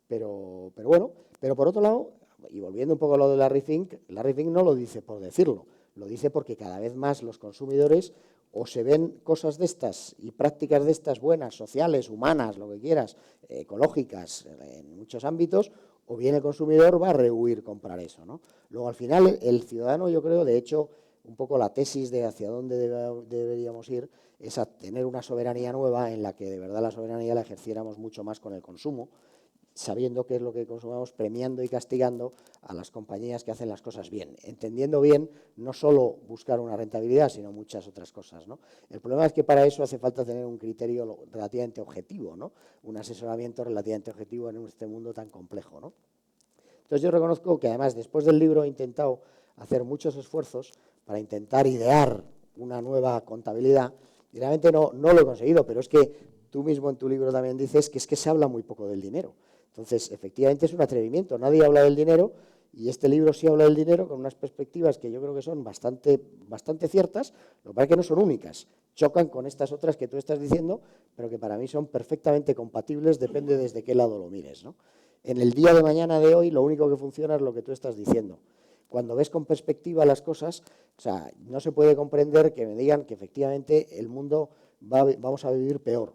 pero bueno, pero por otro lado, y volviendo un poco a lo de Larry Fink no lo dice por decirlo, lo dice porque cada vez más los consumidores o se ven cosas de estas y prácticas de estas buenas, sociales, humanas, lo que quieras, ecológicas, en muchos ámbitos, o bien el consumidor va a rehuir comprar eso, ¿no? Luego, al final, el ciudadano, yo creo, de hecho, un poco la tesis de hacia dónde deberíamos ir es a tener una soberanía nueva en la que de verdad la soberanía la ejerciéramos mucho más con el consumo, sabiendo qué es lo que consumamos, premiando y castigando a las compañías que hacen las cosas bien, entendiendo bien no solo buscar una rentabilidad, sino muchas otras cosas, ¿no? El problema es que para eso hace falta tener un criterio relativamente objetivo, ¿no? Un asesoramiento relativamente objetivo en este mundo tan complejo, ¿no? Entonces yo reconozco que además después del libro he intentado hacer muchos esfuerzos para intentar idear una nueva contabilidad y realmente no lo he conseguido, pero es que tú mismo en tu libro también dices que es que se habla muy poco del dinero. Entonces, efectivamente es un atrevimiento, nadie habla del dinero y este libro sí habla del dinero con unas perspectivas que yo creo que son bastante ciertas, lo que pasa es que no son únicas, chocan con estas otras que tú estás diciendo, pero que para mí son perfectamente compatibles, depende desde qué lado lo mires, ¿no? En el día de mañana de hoy lo único que funciona es lo que tú estás diciendo. Cuando ves con perspectiva las cosas, o sea, no se puede comprender que me digan que efectivamente el mundo vamos a vivir peor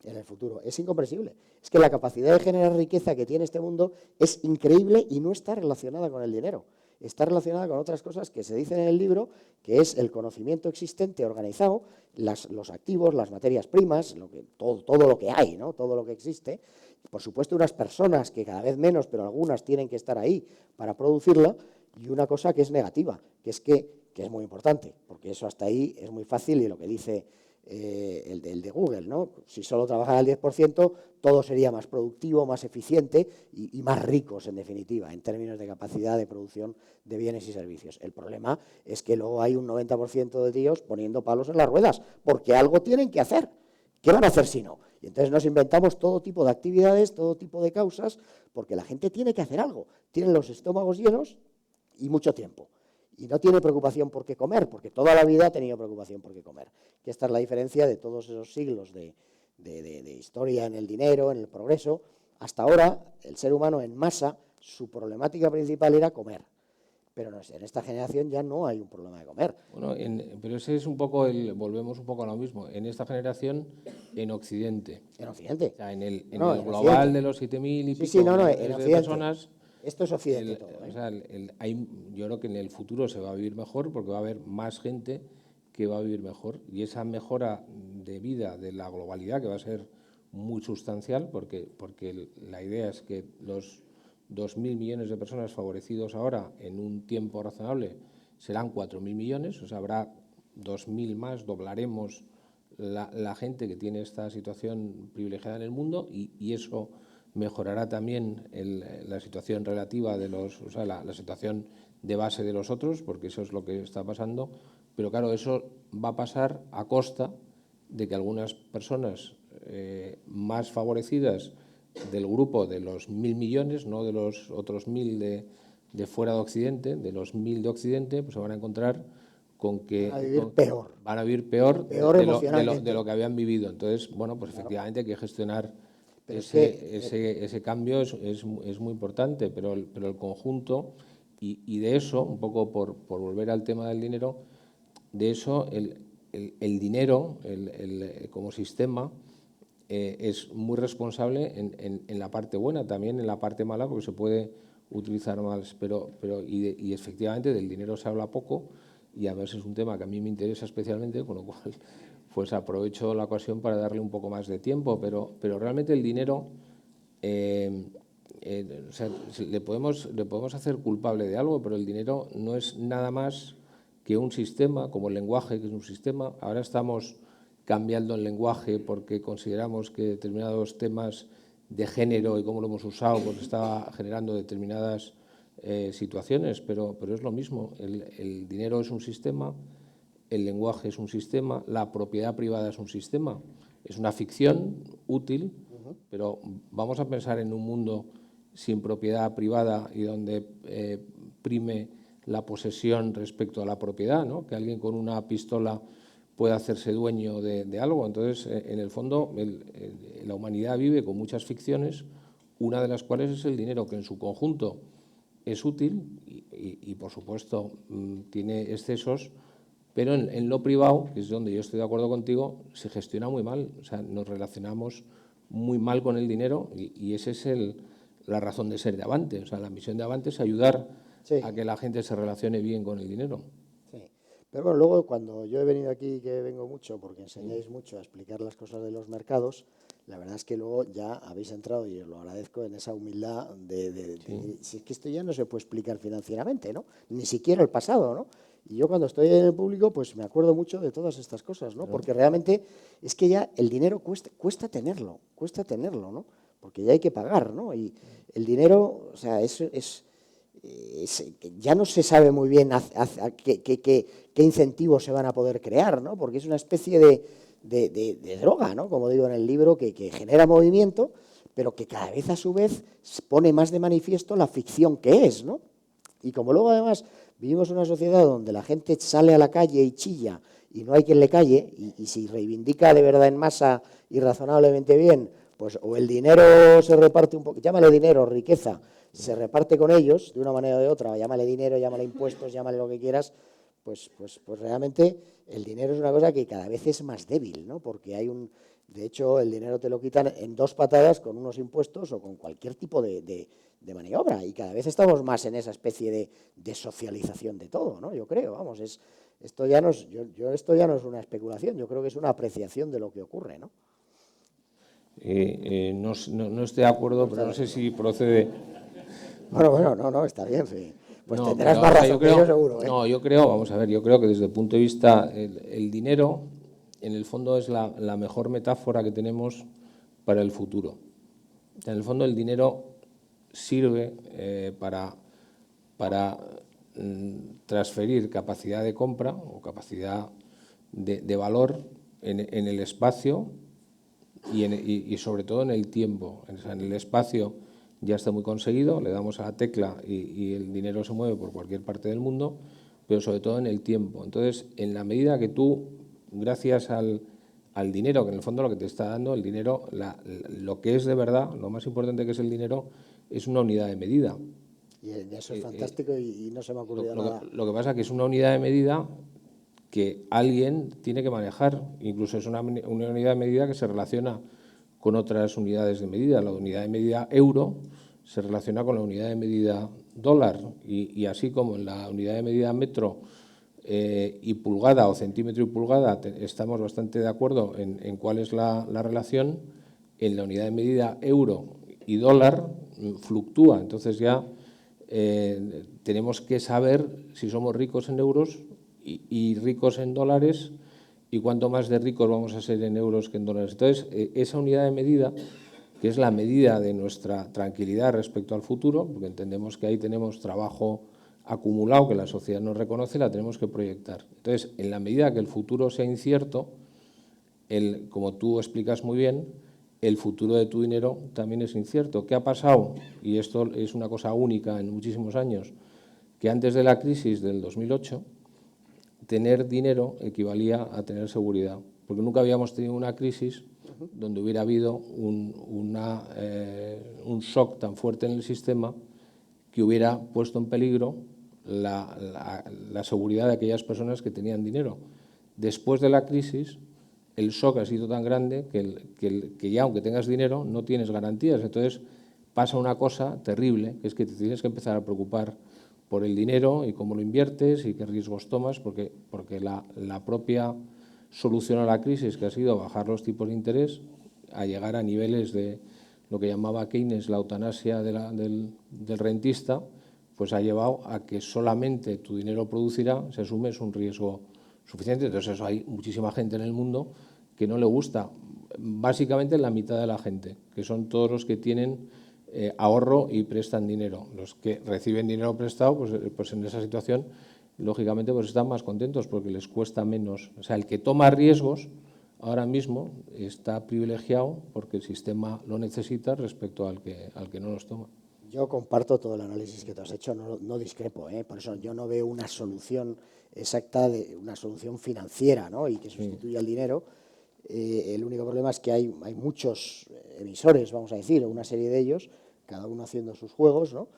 en el futuro. Es incomprensible. Es que la capacidad de generar riqueza que tiene este mundo es increíble y no está relacionada con el dinero. Está relacionada con otras cosas que se dicen en el libro, que es el conocimiento existente organizado, los activos, las materias primas, todo lo que hay, ¿no? Todo lo que existe. Por supuesto, unas personas que cada vez menos, pero algunas tienen que estar ahí para producirla, y una cosa que es negativa, que es muy importante, porque eso hasta ahí es muy fácil y lo que dice el de Google, ¿no? Si solo trabajara el 10%, todo sería más productivo, más eficiente y más ricos, en definitiva, en términos de capacidad de producción de bienes y servicios. El problema es que luego hay un 90% de tíos poniendo palos en las ruedas, porque algo tienen que hacer. ¿Qué van a hacer si no? Y entonces nos inventamos todo tipo de actividades, todo tipo de causas, porque la gente tiene que hacer algo. Tienen los estómagos llenos y mucho tiempo. Y no tiene preocupación por qué comer, porque toda la vida ha tenido preocupación por qué comer. Que esta es la diferencia de todos esos siglos de historia en el dinero, en el progreso. Hasta ahora, el ser humano en masa, su problemática principal era comer. Pero no sé, en esta generación ya no hay un problema de comer. Bueno, pero ese es un poco volvemos un poco a lo mismo. En esta generación, en Occidente. En Occidente. O sea, en el No, global Occidente. de los 7.000 y Sí, pico sí, no, en millones de Occidente. personas, Esto es Occidente todo, ¿eh? o sea, yo creo que en el futuro se va a vivir mejor porque va a haber más gente que va a vivir mejor. Y esa mejora de vida de la globalidad, que va a ser muy sustancial, porque la idea es que los 2.000 millones de personas favorecidos ahora en un tiempo razonable serán 4.000 millones, o sea, habrá 2.000 más, doblaremos la gente que tiene esta situación privilegiada en el mundo y eso mejorará también la situación relativa de o sea, la situación de base de los otros, porque eso es lo que está pasando, pero claro, eso va a pasar a costa de que algunas personas más favorecidas del grupo de los 1.000 millones, no de los otros 1.000 de fuera de Occidente, de los 1.000 de Occidente, pues se van a encontrar con que van a vivir peor de lo que habían vivido. Entonces, bueno, pues efectivamente hay que gestionar ese cambio, es muy importante, pero el conjunto, y de eso, un poco por volver al tema del dinero, de eso el dinero como sistema es muy responsable en la parte buena, también en la parte mala, porque se puede utilizar más, y efectivamente del dinero se habla poco, y a veces es un tema que a mí me interesa especialmente, con lo cual pues aprovecho la ocasión para darle un poco más de tiempo, pero realmente el dinero, o sea, le podemos hacer culpable de algo, pero el dinero no es nada más que un sistema, como el lenguaje, que es un sistema. Ahora estamos cambiando el lenguaje porque consideramos que determinados temas de género y cómo lo hemos usado pues está generando determinadas situaciones, pero es lo mismo. El dinero es un sistema el lenguaje es un sistema, la propiedad privada es un sistema. Es una ficción útil, pero vamos a pensar en un mundo sin propiedad privada y donde prime la posesión respecto a la propiedad, ¿no? Que alguien con una pistola pueda hacerse dueño de algo. Entonces, en el fondo, la humanidad vive con muchas ficciones, una de las cuales es el dinero, que en su conjunto es útil y por supuesto, tiene excesos, pero en lo privado, que es donde yo estoy de acuerdo contigo, se gestiona muy mal. O sea, nos relacionamos muy mal con el dinero y esa es la razón de ser de Avante. O sea, la misión de Avante es ayudar a que la gente se relacione bien con el dinero. Sí. Pero bueno, luego cuando yo he venido aquí, que vengo mucho, porque enseñáis mucho a explicar las cosas de los mercados, la verdad es que luego ya habéis entrado, y os lo agradezco, en esa humildad si es que esto ya no se puede explicar financieramente, ¿no? Ni siquiera el pasado, ¿no? Y yo cuando estoy en el público, pues me acuerdo mucho de todas estas cosas, ¿no? Porque realmente es que ya el dinero cuesta tenerlo, ¿no? Porque ya hay que pagar, ¿no? Y el dinero, o sea, ya no se sabe muy bien qué incentivos se van a poder crear, ¿no? Porque es una especie de droga, ¿no? Como digo en el libro, que genera movimiento, pero que cada vez a su vez pone más de manifiesto la ficción que es, ¿no? Y como luego además vivimos en una sociedad donde la gente sale a la calle y chilla y no hay quien le calle, y si reivindica de verdad en masa y razonablemente bien, pues o el dinero se reparte un poco, llámale dinero, riqueza, se reparte con ellos de una manera o de otra, llámale dinero, llámale impuestos, llámale lo que quieras, pues realmente el dinero es una cosa que cada vez es más débil, ¿no? Porque de hecho, el dinero te lo quitan en 2 patadas con unos impuestos o con cualquier tipo de maniobra, y cada vez estamos más en esa especie de socialización de todo, ¿no? Yo creo, vamos, esto ya no es una especulación, yo creo que es una apreciación de lo que ocurre, ¿no? No estoy de acuerdo, pero no sé si procede. Bueno, no, está bien, sí. Pues No, tendrás pero, más o sea, razón que yo, seguro, ¿eh? No, yo creo, vamos a ver, yo creo que desde el punto de vista, el dinero, en el fondo es la mejor metáfora que tenemos para el futuro. En el fondo, el dinero sirve para transferir capacidad de compra o capacidad de valor en el espacio y sobre todo en el tiempo. O sea, en el espacio ya está muy conseguido, le damos a la tecla y el dinero se mueve por cualquier parte del mundo, pero sobre todo en el tiempo. Entonces, en la medida que tú, gracias al dinero, que en el fondo lo que te está dando, el dinero, lo que es de verdad, lo más importante que es el dinero, es una unidad de medida. Y eso es fantástico y no se me ha ocurrido nada. Lo que pasa es que es una unidad de medida que alguien tiene que manejar. Incluso es una unidad de medida que se relaciona con otras unidades de medida. La unidad de medida euro se relaciona con la unidad de medida dólar y así como en la unidad de medida metro y pulgada o centímetro y pulgada estamos bastante de acuerdo en cuál es la relación, en la unidad de medida euro y dólar fluctúa. Entonces ya tenemos que saber si somos ricos en euros y ricos en dólares, y cuánto más de ricos vamos a ser en euros que en dólares. Entonces, esa unidad de medida, que es la medida de nuestra tranquilidad respecto al futuro, porque entendemos que ahí tenemos trabajo acumulado que la sociedad nos reconoce, la tenemos que proyectar. Entonces, en la medida que el futuro sea incierto, como tú explicas muy bien, el futuro de tu dinero también es incierto. ¿Qué ha pasado? Y esto es una cosa única en muchísimos años, que antes de la crisis del 2008, tener dinero equivalía a tener seguridad, porque nunca habíamos tenido una crisis donde hubiera habido un shock tan fuerte en el sistema que hubiera puesto en peligro la seguridad de aquellas personas que tenían dinero. Después de la crisis, el shock ha sido tan grande que ya aunque tengas dinero no tienes garantías. Entonces pasa una cosa terrible, que es que te tienes que empezar a preocupar por el dinero y cómo lo inviertes y qué riesgos tomas, porque la propia solución a la crisis, que ha sido bajar los tipos de interés, a llegar a niveles de lo que llamaba Keynes la eutanasia del rentista, pues ha llevado a que solamente tu dinero producirá si asumes un riesgo suficiente. Entonces eso, hay muchísima gente en el mundo que no le gusta, básicamente la mitad de la gente, que son todos los que tienen ahorro y prestan dinero. Los que reciben dinero prestado, pues en esa situación lógicamente pues están más contentos porque les cuesta menos. O sea, el que toma riesgos ahora mismo está privilegiado porque el sistema lo necesita respecto al que no los toma. Yo comparto todo el análisis que tú has hecho, no discrepo, por eso yo no veo una solución exacta, una solución financiera, ¿no? Y que sustituya el dinero. El único problema es que hay muchos emisores, vamos a decir, o una serie de ellos, cada uno haciendo sus juegos, ¿no?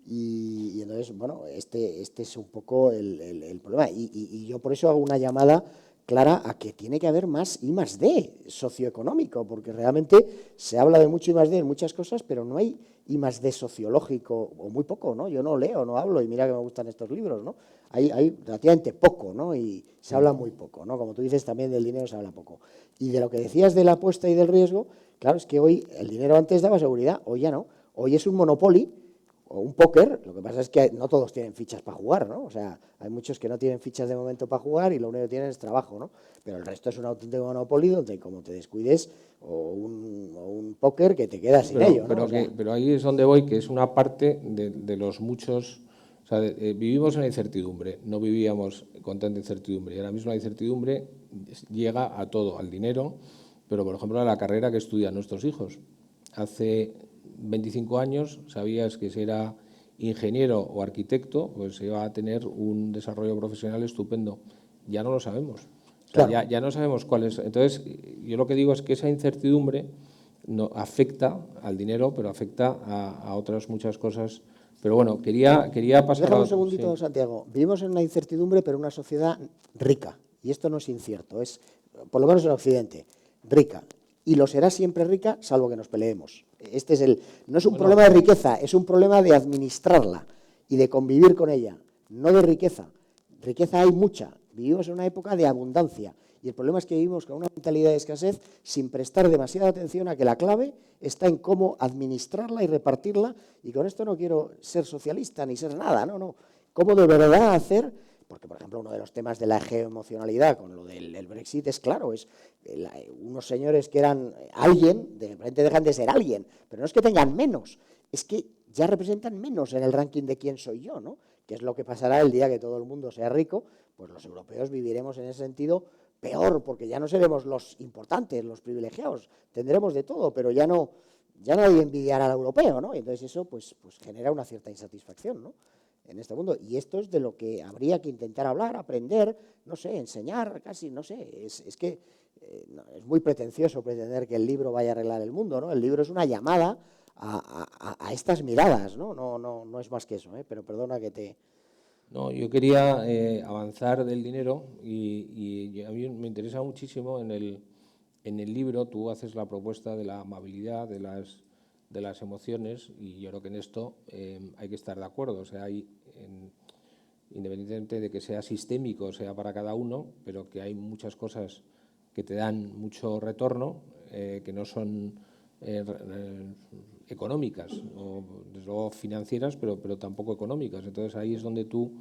Y entonces, bueno, este es un poco el problema. Y yo por eso hago una llamada clara a que tiene que haber más I+D socioeconómico, porque realmente se habla de mucho I+D en muchas cosas, pero no hay I+D sociológico, o muy poco, ¿no? Yo no leo, no hablo, y mira que me gustan estos libros, ¿no? Hay relativamente poco, ¿no? Y se habla muy poco, ¿no? Como tú dices, también del dinero se habla poco. Y de lo que decías de la apuesta y del riesgo, claro, es que hoy el dinero antes daba seguridad, hoy ya no. Hoy es un Monopoly o un póker, lo que pasa es que no todos tienen fichas para jugar, ¿no? O sea, hay muchos que no tienen fichas de momento para jugar y lo único que tienen es trabajo, ¿no? Pero el resto es un auténtico Monopoly donde como te descuides o un póker que te quedas sin ello, ¿no? Pero ahí es donde voy, que es una parte de los muchos. O sea, vivimos en la incertidumbre, no vivíamos con tanta incertidumbre. Y ahora mismo la incertidumbre llega a todo, al dinero, pero por ejemplo a la carrera que estudian nuestros hijos. Hace 25 años sabías que si era ingeniero o arquitecto, pues iba a tener un desarrollo profesional estupendo. Ya no lo sabemos. O sea, claro. ya no sabemos cuál es. Entonces, yo lo que digo es que esa incertidumbre no afecta al dinero, pero afecta a otras muchas cosas. Pero bueno, quería pasar Déjame un segundito, sí. Santiago. Vivimos en una incertidumbre, pero en una sociedad rica. Y esto no es incierto, es, por lo menos en Occidente, rica. Y lo será siempre rica, salvo que nos peleemos. No es un problema de riqueza, es un problema de administrarla y de convivir con ella, no de riqueza. Riqueza hay mucha. Vivimos en una época de abundancia. Y el problema es que vivimos con una mentalidad de escasez sin prestar demasiada atención a que la clave está en cómo administrarla y repartirla. Y con esto no quiero ser socialista ni ser nada, no. Cómo de verdad hacer, porque por ejemplo uno de los temas de la geoemocionalidad con lo del Brexit es claro, es unos señores que eran alguien, de repente dejan de ser alguien, pero no es que tengan menos, es que ya representan menos en el ranking de quién soy yo, ¿no? Que es lo que pasará el día que todo el mundo sea rico, pues los europeos viviremos en ese sentido peor, porque ya no seremos los importantes, los privilegiados, tendremos de todo, pero ya nadie envidiará al europeo, ¿no? Y entonces eso pues genera una cierta insatisfacción, ¿no? En este mundo. Y esto es de lo que habría que intentar hablar, aprender, no sé, enseñar, casi, no sé. Es que es muy pretencioso pretender que el libro vaya a arreglar el mundo, ¿no? El libro es una llamada a estas miradas, ¿no? No es más que eso, pero perdona que te... No, yo quería avanzar del dinero y a mí me interesa muchísimo en el libro, tú haces la propuesta de la amabilidad, de las emociones, y yo creo que en esto hay que estar de acuerdo. O sea, independientemente de que sea sistémico, sea para cada uno, pero que hay muchas cosas que te dan mucho retorno, que no son económicas, o desde luego financieras, pero tampoco económicas. Entonces ahí es donde tú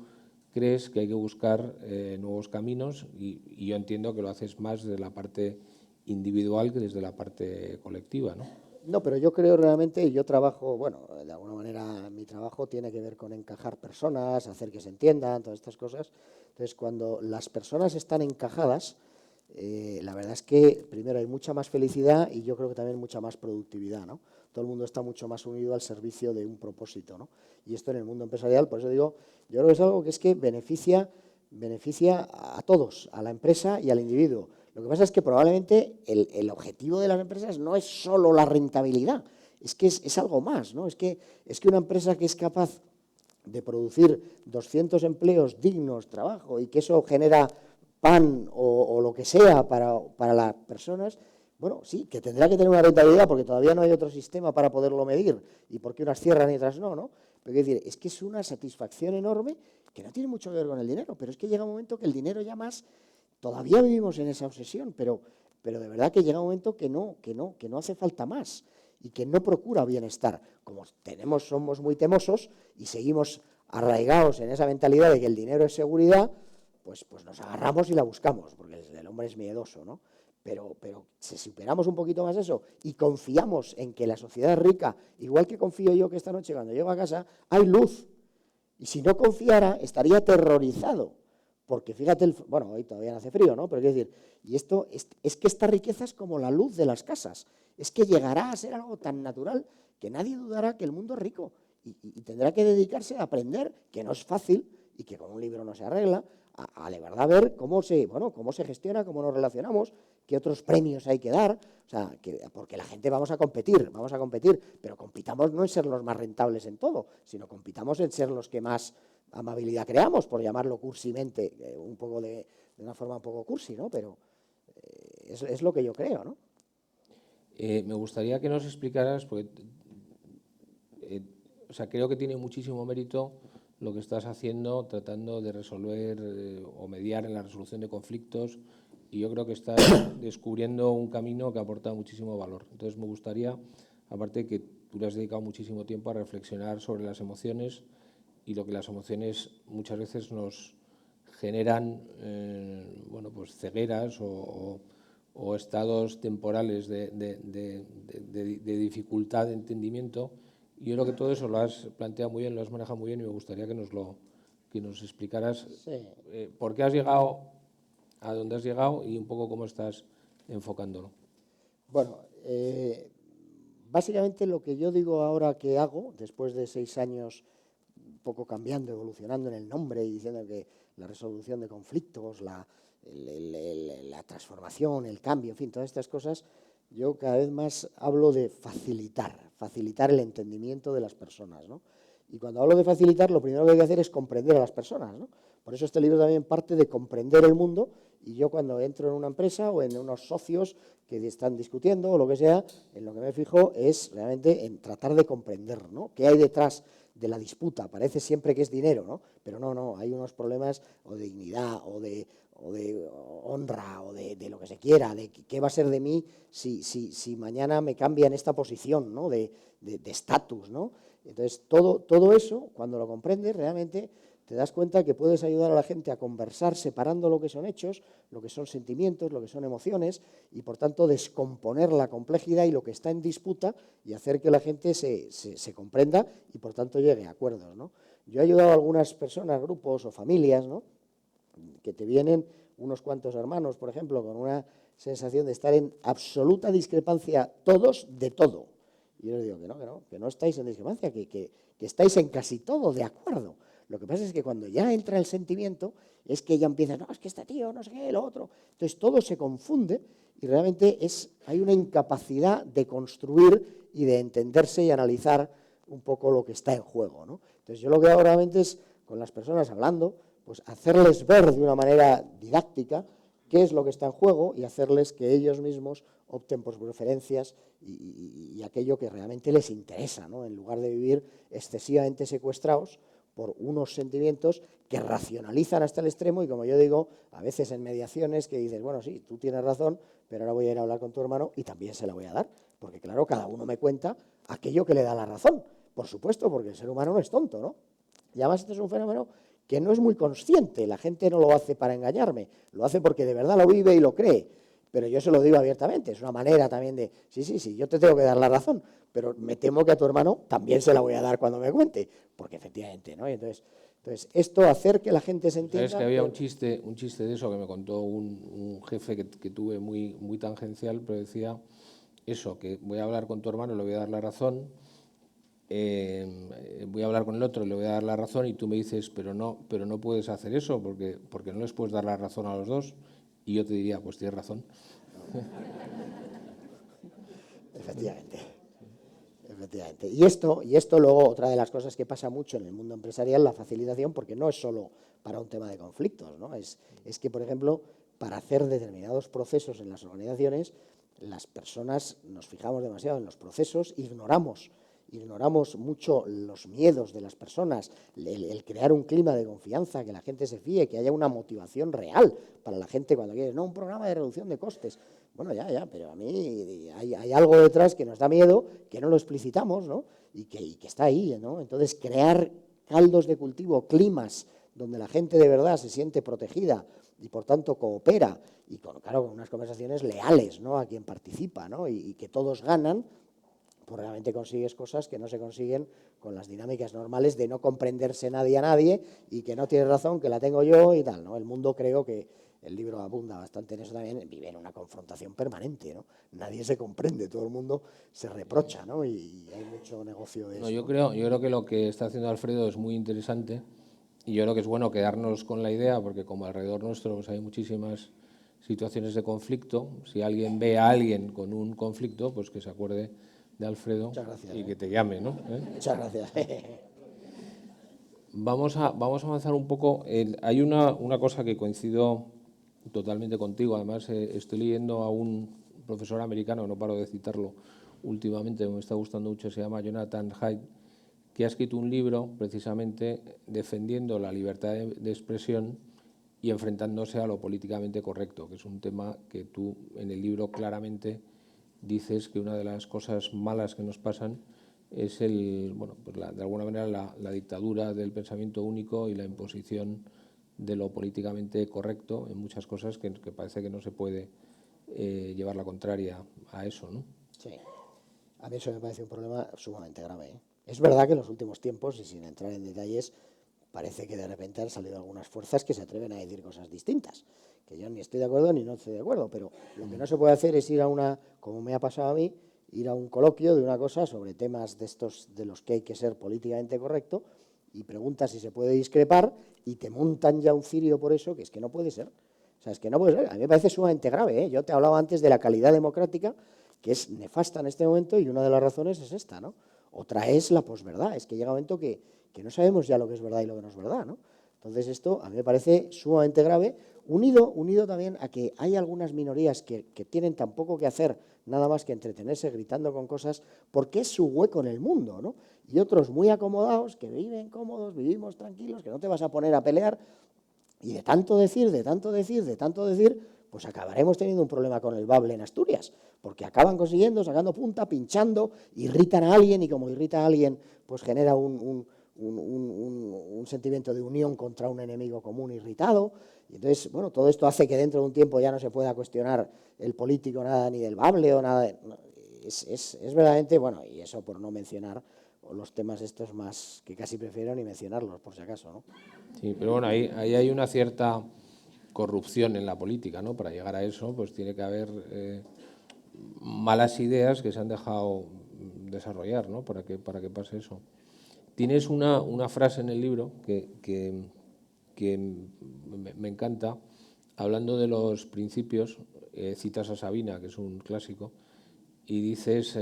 crees que hay que buscar nuevos caminos y yo entiendo que lo haces más desde la parte individual que desde la parte colectiva, ¿no? No, pero yo creo realmente, yo trabajo, bueno, de alguna manera mi trabajo tiene que ver con encajar personas, hacer que se entiendan, todas estas cosas. Entonces, cuando las personas están encajadas, la verdad es que primero hay mucha más felicidad y yo creo que también mucha más productividad, ¿no? Todo el mundo está mucho más unido al servicio de un propósito, ¿no? Y esto en el mundo empresarial, por eso digo, yo creo que es algo que beneficia a todos, a la empresa y al individuo. Lo que pasa es que probablemente el objetivo de las empresas no es solo la rentabilidad, es que es algo más, ¿no? Es que una empresa que es capaz de producir 200 empleos dignos, trabajo, y que eso genera pan o lo que sea para las personas, bueno, sí, que tendrá que tener una rentabilidad porque todavía no hay otro sistema para poderlo medir y porque unas cierran y otras no, ¿no? Pero es decir, es que es una satisfacción enorme que no tiene mucho que ver con el dinero, pero es que llega un momento que el dinero ya más, todavía vivimos en esa obsesión, pero de verdad que llega un momento que no hace falta más y que no procura bienestar. Como somos muy temosos y seguimos arraigados en esa mentalidad de que el dinero es seguridad, pues nos agarramos y la buscamos, porque el hombre es miedoso, ¿no? Pero si superamos un poquito más eso y confiamos en que la sociedad es rica, igual que confío yo que esta noche cuando llego a casa hay luz, Y si no confiara, estaría aterrorizado. Porque fíjate, bueno, hoy todavía no hace frío, ¿no? Pero quiero decir, y esto es que esta riqueza es como la luz de las casas. Es que llegará a ser algo tan natural que nadie dudará que el mundo es rico y tendrá que dedicarse a aprender, que no es fácil y que con un libro no se arregla, a de verdad ver cómo se gestiona, cómo nos relacionamos, qué otros premios hay que dar, o sea, porque la gente vamos a competir, pero compitamos no en ser los más rentables en todo, sino compitamos en ser los que más amabilidad creamos, por llamarlo cursimente, un poco de una forma un poco cursi, ¿no? Pero es lo que yo creo, ¿no? Me gustaría que nos explicaras, porque o sea, creo que tiene muchísimo mérito lo que estás haciendo, tratando de resolver o mediar en la resolución de conflictos, y yo creo que estás descubriendo un camino que aporta muchísimo valor. Entonces me gustaría, aparte que tú le has dedicado muchísimo tiempo a reflexionar sobre las emociones y lo que las emociones muchas veces nos generan, bueno, pues cegueras o estados temporales de dificultad de entendimiento. Y yo creo que todo eso lo has planteado muy bien, lo has manejado muy bien, y me gustaría que nos explicaras Sí. por qué has llegado a donde has llegado y un poco cómo estás enfocándolo. Bueno, básicamente lo que yo digo ahora que hago, después de 6 años un poco cambiando, evolucionando en el nombre y diciendo que la resolución de conflictos, la transformación, el cambio, en fin, todas estas cosas, yo cada vez más hablo de facilitar el entendimiento de las personas, ¿no? Y cuando hablo de facilitar, lo primero que hay que hacer es comprender a las personas, ¿no? Por eso este libro también parte de comprender el mundo, y yo cuando entro en una empresa o en unos socios que están discutiendo o lo que sea, en lo que me fijo es realmente en tratar de comprender, ¿no? ¿Qué hay detrás de la disputa? Parece siempre que es dinero, ¿no? Pero no, hay unos problemas o de dignidad o de honra o de lo que se quiera, de qué va a ser de mí si mañana me cambian esta posición, ¿no? de estatus, ¿no? Entonces, todo eso, cuando lo comprendes, realmente te das cuenta que puedes ayudar a la gente a conversar separando lo que son hechos, lo que son sentimientos, lo que son emociones, y por tanto descomponer la complejidad y lo que está en disputa y hacer que la gente se comprenda y por tanto llegue a acuerdos, ¿no? Yo he ayudado a algunas personas, grupos o familias, ¿no? Que te vienen unos cuantos hermanos, por ejemplo, con una sensación de estar en absoluta discrepancia todos de todo. Y yo les digo que no estáis en discrepancia, que estáis en casi todo de acuerdo. Lo que pasa es que cuando ya entra el sentimiento, es que ya empieza, no, es que este tío, no sé qué, lo otro. Entonces todo se confunde y realmente hay una incapacidad de construir y de entenderse y analizar un poco lo que está en juego, ¿no? Entonces yo lo que hago realmente es, con las personas hablando, pues hacerles ver de una manera didáctica qué es lo que está en juego y hacerles que ellos mismos opten por preferencias y aquello que realmente les interesa, ¿no? En lugar de vivir excesivamente secuestrados por unos sentimientos que racionalizan hasta el extremo y, como yo digo, a veces en mediaciones que dices, bueno, sí, tú tienes razón, pero ahora voy a ir a hablar con tu hermano y también se la voy a dar, porque claro, cada uno me cuenta aquello que le da la razón, por supuesto, porque el ser humano no es tonto, ¿no? Y además este es un fenómeno que no es muy consciente, la gente no lo hace para engañarme, lo hace porque de verdad lo vive y lo cree, pero yo se lo digo abiertamente, es una manera también de, sí, yo te tengo que dar la razón, pero me temo que a tu hermano también se la voy a dar cuando me cuente, porque efectivamente, ¿no? Y entonces esto, hacer que la gente se entienda... Sabes que había un chiste de eso que me contó un jefe que tuve muy tangencial, pero decía eso, que voy a hablar con tu hermano, le voy a dar la razón, voy a hablar con el otro, le voy a dar la razón, y tú me dices, pero no puedes hacer eso porque no les puedes dar la razón a los dos, y yo te diría, pues tienes razón. Efectivamente. Efectivamente. Y esto luego, otra de las cosas que pasa mucho en el mundo empresarial, la facilitación, porque no es solo para un tema de conflictos, ¿no? Es que, por ejemplo, para hacer determinados procesos en las organizaciones, las personas nos fijamos demasiado en los procesos, ignoramos mucho los miedos de las personas, el crear un clima de confianza, que la gente se fíe, que haya una motivación real para la gente cuando quiere, no un programa de reducción de costes. Bueno, ya, pero a mí hay algo detrás que nos da miedo, que no lo explicitamos, ¿no? Y que está ahí, ¿no? Entonces, crear caldos de cultivo, climas donde la gente de verdad se siente protegida y por tanto coopera y con unas conversaciones leales, ¿no? A quien participa, ¿no? Y que todos ganan, pues realmente consigues cosas que no se consiguen con las dinámicas normales de no comprenderse nadie a nadie y que no tienes razón, que la tengo yo y tal, ¿no? El mundo, creo que el libro abunda bastante en eso también, vive en una confrontación permanente, ¿no? Nadie se comprende, todo el mundo se reprocha, ¿no? Y hay mucho negocio de No, eso. yo creo que lo que está haciendo Alfredo es muy interesante y yo creo que es bueno quedarnos con la idea porque como alrededor nuestro pues hay muchísimas situaciones de conflicto, si alguien ve a alguien con un conflicto, pues que se acuerde de Alfredo Muchas gracias, y que te llame, ¿no? Muchas gracias. Vamos a avanzar un poco. Hay una cosa que coincido totalmente contigo. Además, estoy leyendo a un profesor americano, no paro de citarlo últimamente, me está gustando mucho, se llama Jonathan Haidt, que ha escrito un libro precisamente defendiendo la libertad de expresión y enfrentándose a lo políticamente correcto, que es un tema que tú en el libro claramente dices que una de las cosas malas que nos pasan es bueno, pues de alguna manera la dictadura del pensamiento único y la imposición de lo políticamente correcto en muchas cosas que parece que no se puede llevar la contraria a eso, ¿no? Sí, a mí eso me parece un problema sumamente grave, ¿eh? Es verdad que en los últimos tiempos, y sin entrar en detalles, parece que de repente han salido algunas fuerzas que se atreven a decir cosas distintas, que yo ni estoy de acuerdo ni no estoy de acuerdo, pero lo que no se puede hacer es ir a una, como me ha pasado a mí, ir a un coloquio de una cosa sobre temas de estos de los que hay que ser políticamente correcto y preguntas si se puede discrepar y te montan ya un cirio por eso, que es que no puede ser. O sea, es que no puede ser. A mí me parece sumamente grave, ¿eh? Yo te hablaba antes de la calidad democrática, que es nefasta en este momento y una de las razones es esta, ¿no? Otra es la posverdad, es que llega un momento que no sabemos ya lo que es verdad y lo que no es verdad, ¿no? Entonces esto a mí me parece sumamente grave, unido también a que hay algunas minorías que tienen tan poco que hacer, nada más que entretenerse gritando con cosas, porque es su hueco en el mundo, ¿no? Y otros muy acomodados, que viven cómodos, vivimos tranquilos, que no te vas a poner a pelear, y de tanto decir, pues acabaremos teniendo un problema con el bable en Asturias, porque acaban consiguiendo, sacando punta, pinchando, irritan a alguien y como irrita a alguien, pues genera un sentimiento de unión contra un enemigo común irritado. Y entonces, bueno, todo esto hace que dentro de un tiempo ya no se pueda cuestionar el político nada ni del bable o nada. Es verdaderamente, bueno, y eso por no mencionar los temas estos más que casi prefiero ni mencionarlos, por si acaso, ¿no? Sí, pero bueno, ahí hay una cierta corrupción en la política, ¿no? Para llegar a eso, pues tiene que haber malas ideas que se han dejado desarrollar, ¿no? Para que pase eso. Tienes una frase en el libro que me encanta, hablando de los principios, citas a Sabina, que es un clásico, y dices,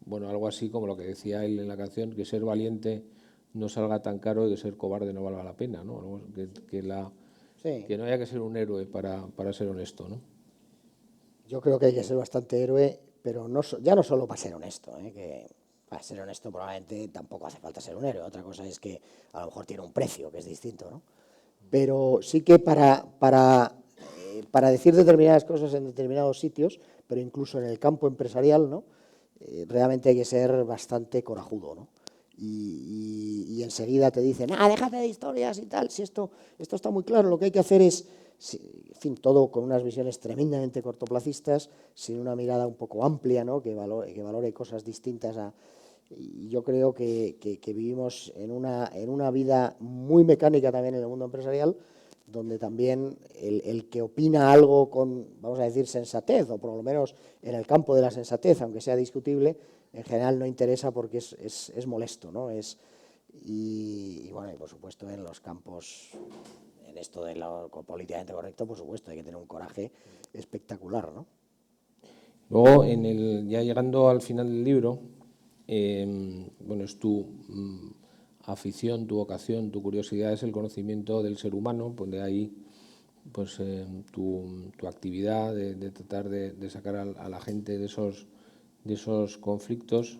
bueno, algo así como lo que decía él en la canción, que ser valiente no salga tan caro y que ser cobarde no valga la pena, ¿no? Sí. Que no haya que ser un héroe para ser honesto, ¿no? Yo creo que hay que ser bastante héroe, pero no, ya no solo para ser honesto, ¿eh? Que para ser honesto probablemente tampoco hace falta ser un héroe. Otra cosa es que a lo mejor tiene un precio, que es distinto, ¿no? Pero sí que para decir determinadas cosas en determinados sitios, pero incluso en el campo empresarial, ¿no? Realmente hay que ser bastante corajudo, ¿no? Y enseguida te dicen, déjate de historias y tal, si esto está muy claro, lo que hay que hacer es, en fin, todo con unas visiones tremendamente cortoplacistas, sin una mirada un poco amplia, ¿no? Que valore cosas distintas y yo creo que vivimos en una vida muy mecánica también en el mundo empresarial, donde también el que opina algo con, vamos a decir, sensatez, o por lo menos en el campo de la sensatez, aunque sea discutible, en general no interesa porque es molesto, ¿no? Y bueno, y por supuesto en los campos, en esto de lo políticamente correcto, por supuesto, hay que tener un coraje espectacular, ¿no? Luego, ya llegando al final del libro, bueno, es tu afición, tu vocación, tu curiosidad es el conocimiento del ser humano, donde hay pues tu actividad de tratar de sacar a la gente de esos conflictos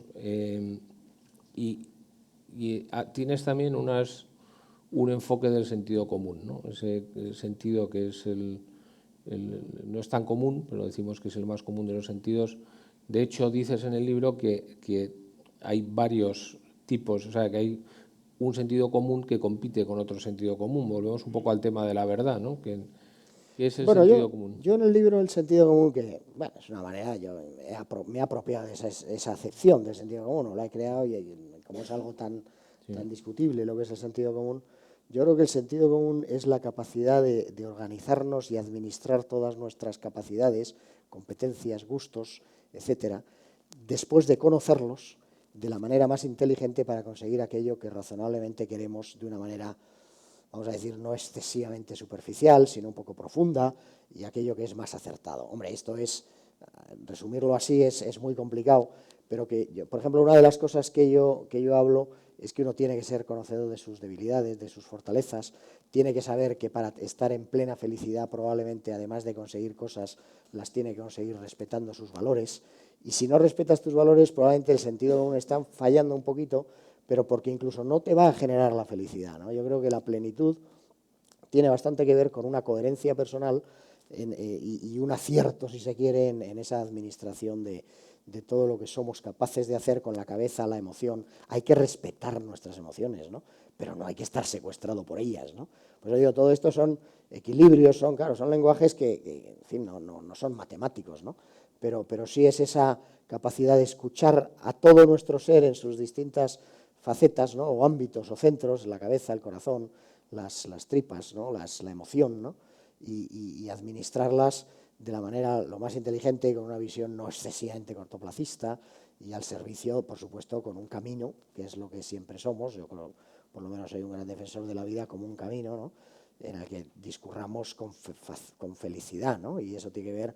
tienes también un enfoque del sentido común, ¿no? Ese sentido que es no es tan común, pero decimos que es el más común de los sentidos. De hecho, dices en el libro que hay varios tipos, o sea, que hay un sentido común que compite con otro sentido común. Volvemos un poco al tema de la verdad, ¿no? ¿Qué es el Bueno, sentido común? yo en el libro el sentido común, que bueno, es una manera, me he apropiado de esa acepción del sentido común, o la he creado y como es algo tan discutible lo que es el sentido común, yo creo que el sentido común es la capacidad de organizarnos y administrar todas nuestras capacidades, competencias, gustos, etcétera, después de conocerlos de la manera más inteligente para conseguir aquello que razonablemente queremos de una manera, vamos a decir, no excesivamente superficial, sino un poco profunda, y aquello que es más acertado. Hombre, esto es, resumirlo así es muy complicado, pero por ejemplo, una de las cosas que yo hablo es que uno tiene que ser conocedor de sus debilidades, de sus fortalezas, tiene que saber que para estar en plena felicidad probablemente, además de conseguir cosas, las tiene que conseguir respetando sus valores, y si no respetas tus valores, probablemente el sentido común está fallando un poquito, pero porque incluso no te va a generar la felicidad, ¿no? Yo creo que la plenitud tiene bastante que ver con una coherencia personal y un acierto, si se quiere, en esa administración de todo lo que somos capaces de hacer con la cabeza, la emoción. Hay que respetar nuestras emociones, ¿no? Pero no hay que estar secuestrado por ellas, ¿no? Por eso digo, todo esto son equilibrios, claro, son lenguajes que en fin, no son matemáticos, ¿no? Pero sí es esa capacidad de escuchar a todo nuestro ser en sus distintas facetas, ¿no? O ámbitos o centros, la cabeza, el corazón, las tripas, ¿no? La emoción, ¿no? Y administrarlas de la manera lo más inteligente, con una visión no excesivamente cortoplacista y al servicio, por supuesto, con un camino, que es lo que siempre somos. Yo creo, por lo menos soy un gran defensor de la vida como un camino, ¿no? En el que discurramos con felicidad, ¿no? Y eso tiene que ver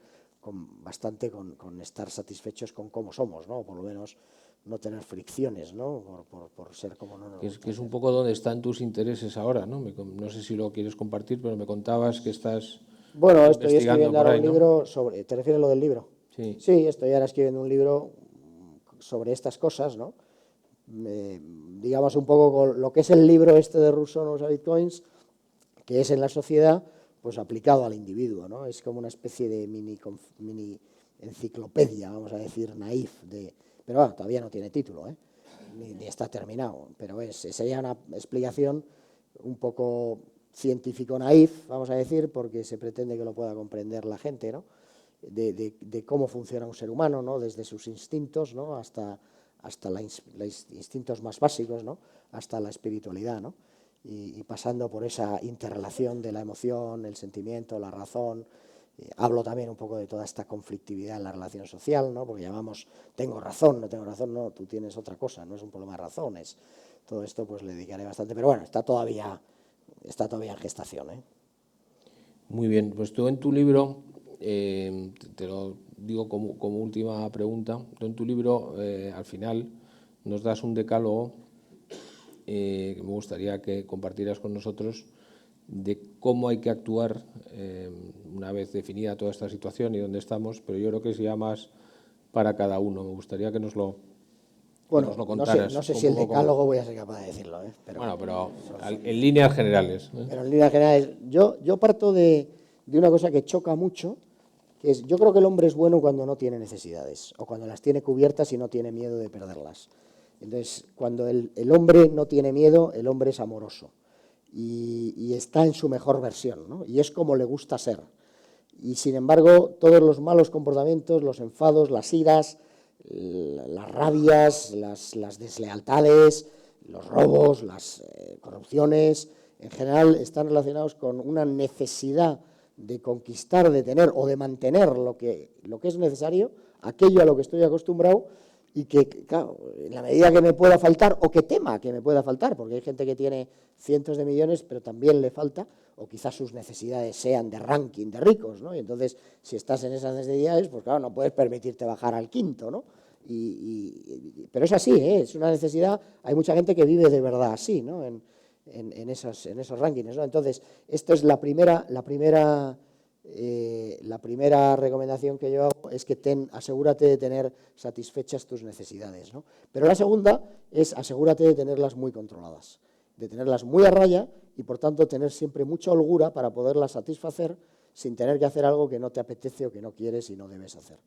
bastante con estar satisfechos con cómo somos, ¿no? O por lo menos no tener fricciones, ¿no? Por ser como no nos Que gusta es un ser. poco donde están tus intereses ahora, ¿no? No sé si lo quieres compartir, pero me contabas que estás Bueno, estoy investigando escribiendo por ahora ahí, un ¿no? libro sobre... ¿Te refieres a lo del libro? Sí. Sí, estoy ahora escribiendo un libro sobre estas cosas, ¿no? Digamos un poco con lo que es el libro este de Rousseau, no usa bitcoins, que es en la sociedad, pues aplicado al individuo, ¿no? Es como una especie de mini enciclopedia, vamos a decir, naif, pero bueno, todavía no tiene título, ¿eh? Ni está terminado, pero sería una explicación un poco científico naif, vamos a decir, porque se pretende que lo pueda comprender la gente, ¿no? De cómo funciona un ser humano, ¿no? Desde sus instintos, ¿no? hasta los instintos más básicos, ¿no? Hasta la espiritualidad, ¿no? Y pasando por esa interrelación de la emoción, el sentimiento, la razón. Hablo también un poco de toda esta conflictividad en la relación social, ¿no? Porque llamamos, tengo razón, no tengo razón, no, tú tienes otra cosa, no es un problema de razones. Todo esto pues le dedicaré bastante, pero bueno, está todavía en gestación, ¿eh? Muy bien, pues tú en tu libro, te lo digo como última pregunta, tú en tu libro al final nos das un decálogo que me gustaría que compartieras con nosotros de cómo hay que actuar una vez definida toda esta situación y dónde estamos, pero yo creo que es ya más para cada uno. Me gustaría que nos lo Bueno, contaras no sé un si el poco como... decálogo voy a ser capaz de decirlo, ¿eh? Bueno, pero en líneas generales, ¿eh? Pero en líneas generales, yo parto de una cosa que choca mucho, que es, yo creo que el hombre es bueno cuando no tiene necesidades, o cuando las tiene cubiertas y no tiene miedo de perderlas. Entonces, cuando el hombre no tiene miedo, el hombre es amoroso y está en su mejor versión, ¿no? Y es como le gusta ser. Y sin embargo, todos los malos comportamientos, los enfados, las iras, las rabias, las deslealtades, los robos, las corrupciones, en general están relacionados con una necesidad de conquistar, de tener o de mantener lo que es necesario, aquello a lo que estoy acostumbrado, y que, claro, en la medida que me pueda faltar, o que tema que me pueda faltar, porque hay gente que tiene cientos de millones, pero también le falta, o quizás sus necesidades sean de ranking de ricos, ¿no? Y entonces, si estás en esas necesidades, pues claro, no puedes permitirte bajar al quinto, ¿no? Pero es así, ¿eh? Es una necesidad, hay mucha gente que vive de verdad así, ¿no? En esos rankings, ¿no? Entonces, esto es la primera recomendación que yo hago, es que asegúrate de tener satisfechas tus necesidades, ¿no? Pero la segunda es asegúrate de tenerlas muy controladas, de tenerlas muy a raya y, por tanto, tener siempre mucha holgura para poderlas satisfacer sin tener que hacer algo que no te apetece o que no quieres y no debes hacer.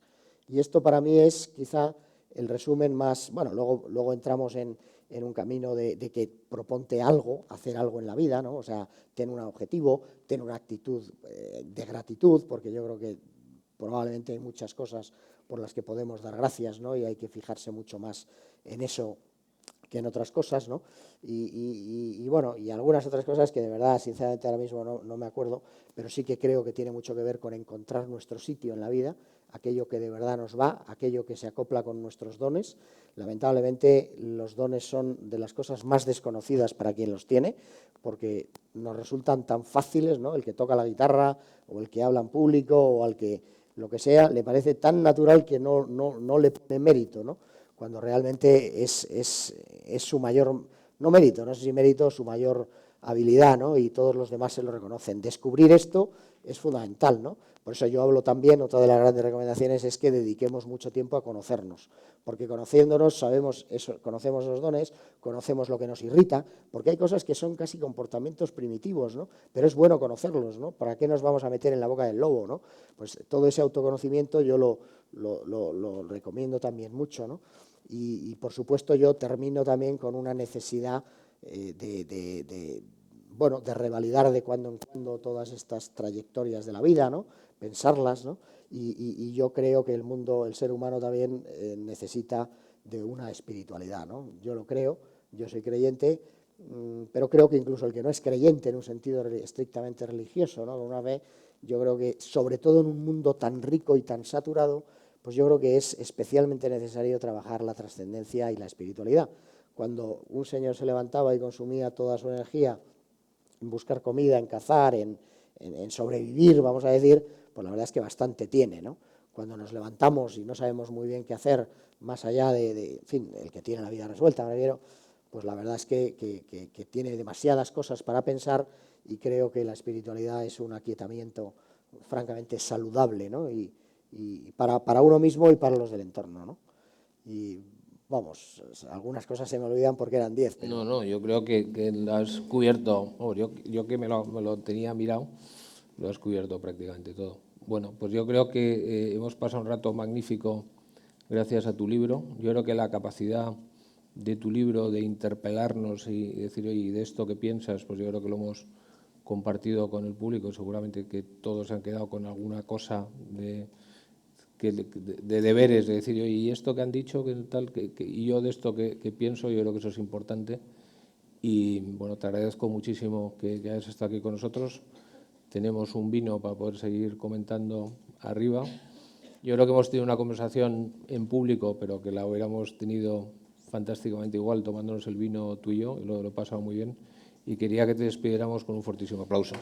Y esto para mí es quizá el resumen más, bueno, luego entramos en en un camino de que proponte algo, hacer algo en la vida, ¿no? O sea, ten un objetivo, ten una actitud de gratitud, porque yo creo que probablemente hay muchas cosas por las que podemos dar gracias, ¿no? Y hay que fijarse mucho más en eso que en otras cosas, ¿no? Bueno, y algunas otras cosas que de verdad, sinceramente, ahora mismo no me acuerdo, pero sí que creo que tiene mucho que ver con encontrar nuestro sitio en la vida, aquello que de verdad nos va, aquello que se acopla con nuestros dones. Lamentablemente, los dones son de las cosas más desconocidas para quien los tiene, porque nos resultan tan fáciles, ¿no? El que toca la guitarra, o el que habla en público, o al que lo que sea, le parece tan natural que no le pone mérito, ¿no? Cuando realmente es su mayor, no mérito, no sé si mérito, su mayor habilidad, ¿no? Y todos los demás se lo reconocen. Descubrir esto es fundamental, ¿no? Por eso yo hablo también, otra de las grandes recomendaciones es que dediquemos mucho tiempo a conocernos, porque conociéndonos sabemos eso, conocemos los dones, conocemos lo que nos irrita, porque hay cosas que son casi comportamientos primitivos, ¿no? Pero es bueno conocerlos, ¿no? ¿Para qué nos vamos a meter en la boca del lobo, ¿no? Pues todo ese autoconocimiento yo lo recomiendo también mucho, ¿no? Y por supuesto yo termino también con una necesidad bueno, de revalidar de cuando en cuando todas estas trayectorias de la vida, ¿no? Pensarlas, ¿no? Y yo creo que el mundo, el ser humano también necesita de una espiritualidad, ¿no? Yo lo creo, yo soy creyente, pero creo que incluso el que no es creyente en un sentido estrictamente religioso, ¿no? Una vez, yo creo que sobre todo en un mundo tan rico y tan saturado, pues yo creo que es especialmente necesario trabajar la trascendencia y la espiritualidad. Cuando un señor se levantaba y consumía toda su energía en buscar comida, en cazar, en sobrevivir, vamos a decir, pues la verdad es que bastante tiene, ¿no? Cuando nos levantamos y no sabemos muy bien qué hacer, más allá en fin, el que tiene la vida resuelta, me refiero, pues la verdad es que tiene demasiadas cosas para pensar y creo que la espiritualidad es un aquietamiento francamente saludable, ¿no? Y para uno mismo y para los del entorno, ¿no? Y vamos, algunas cosas se me olvidan porque eran 10. Pero... No, yo creo que lo has cubierto. Yo que me lo tenía mirado, lo has cubierto prácticamente todo. Bueno, pues yo creo que hemos pasado un rato magnífico gracias a tu libro. Yo creo que la capacidad de tu libro de interpelarnos y decir, oye, de esto que piensas, pues yo creo que lo hemos compartido con el público. Seguramente que todos se han quedado con alguna cosa de deberes, de decir, oye, y esto que han dicho, que tal, y yo de esto que pienso, yo creo que eso es importante. Y bueno, te agradezco muchísimo que hayas estado aquí con nosotros. Tenemos un vino para poder seguir comentando arriba. Yo creo que hemos tenido una conversación en público, pero que la hubiéramos tenido fantásticamente igual, tomándonos el vino tú y yo, y lo he pasado muy bien. Y quería que te despidiéramos con un fortísimo aplauso.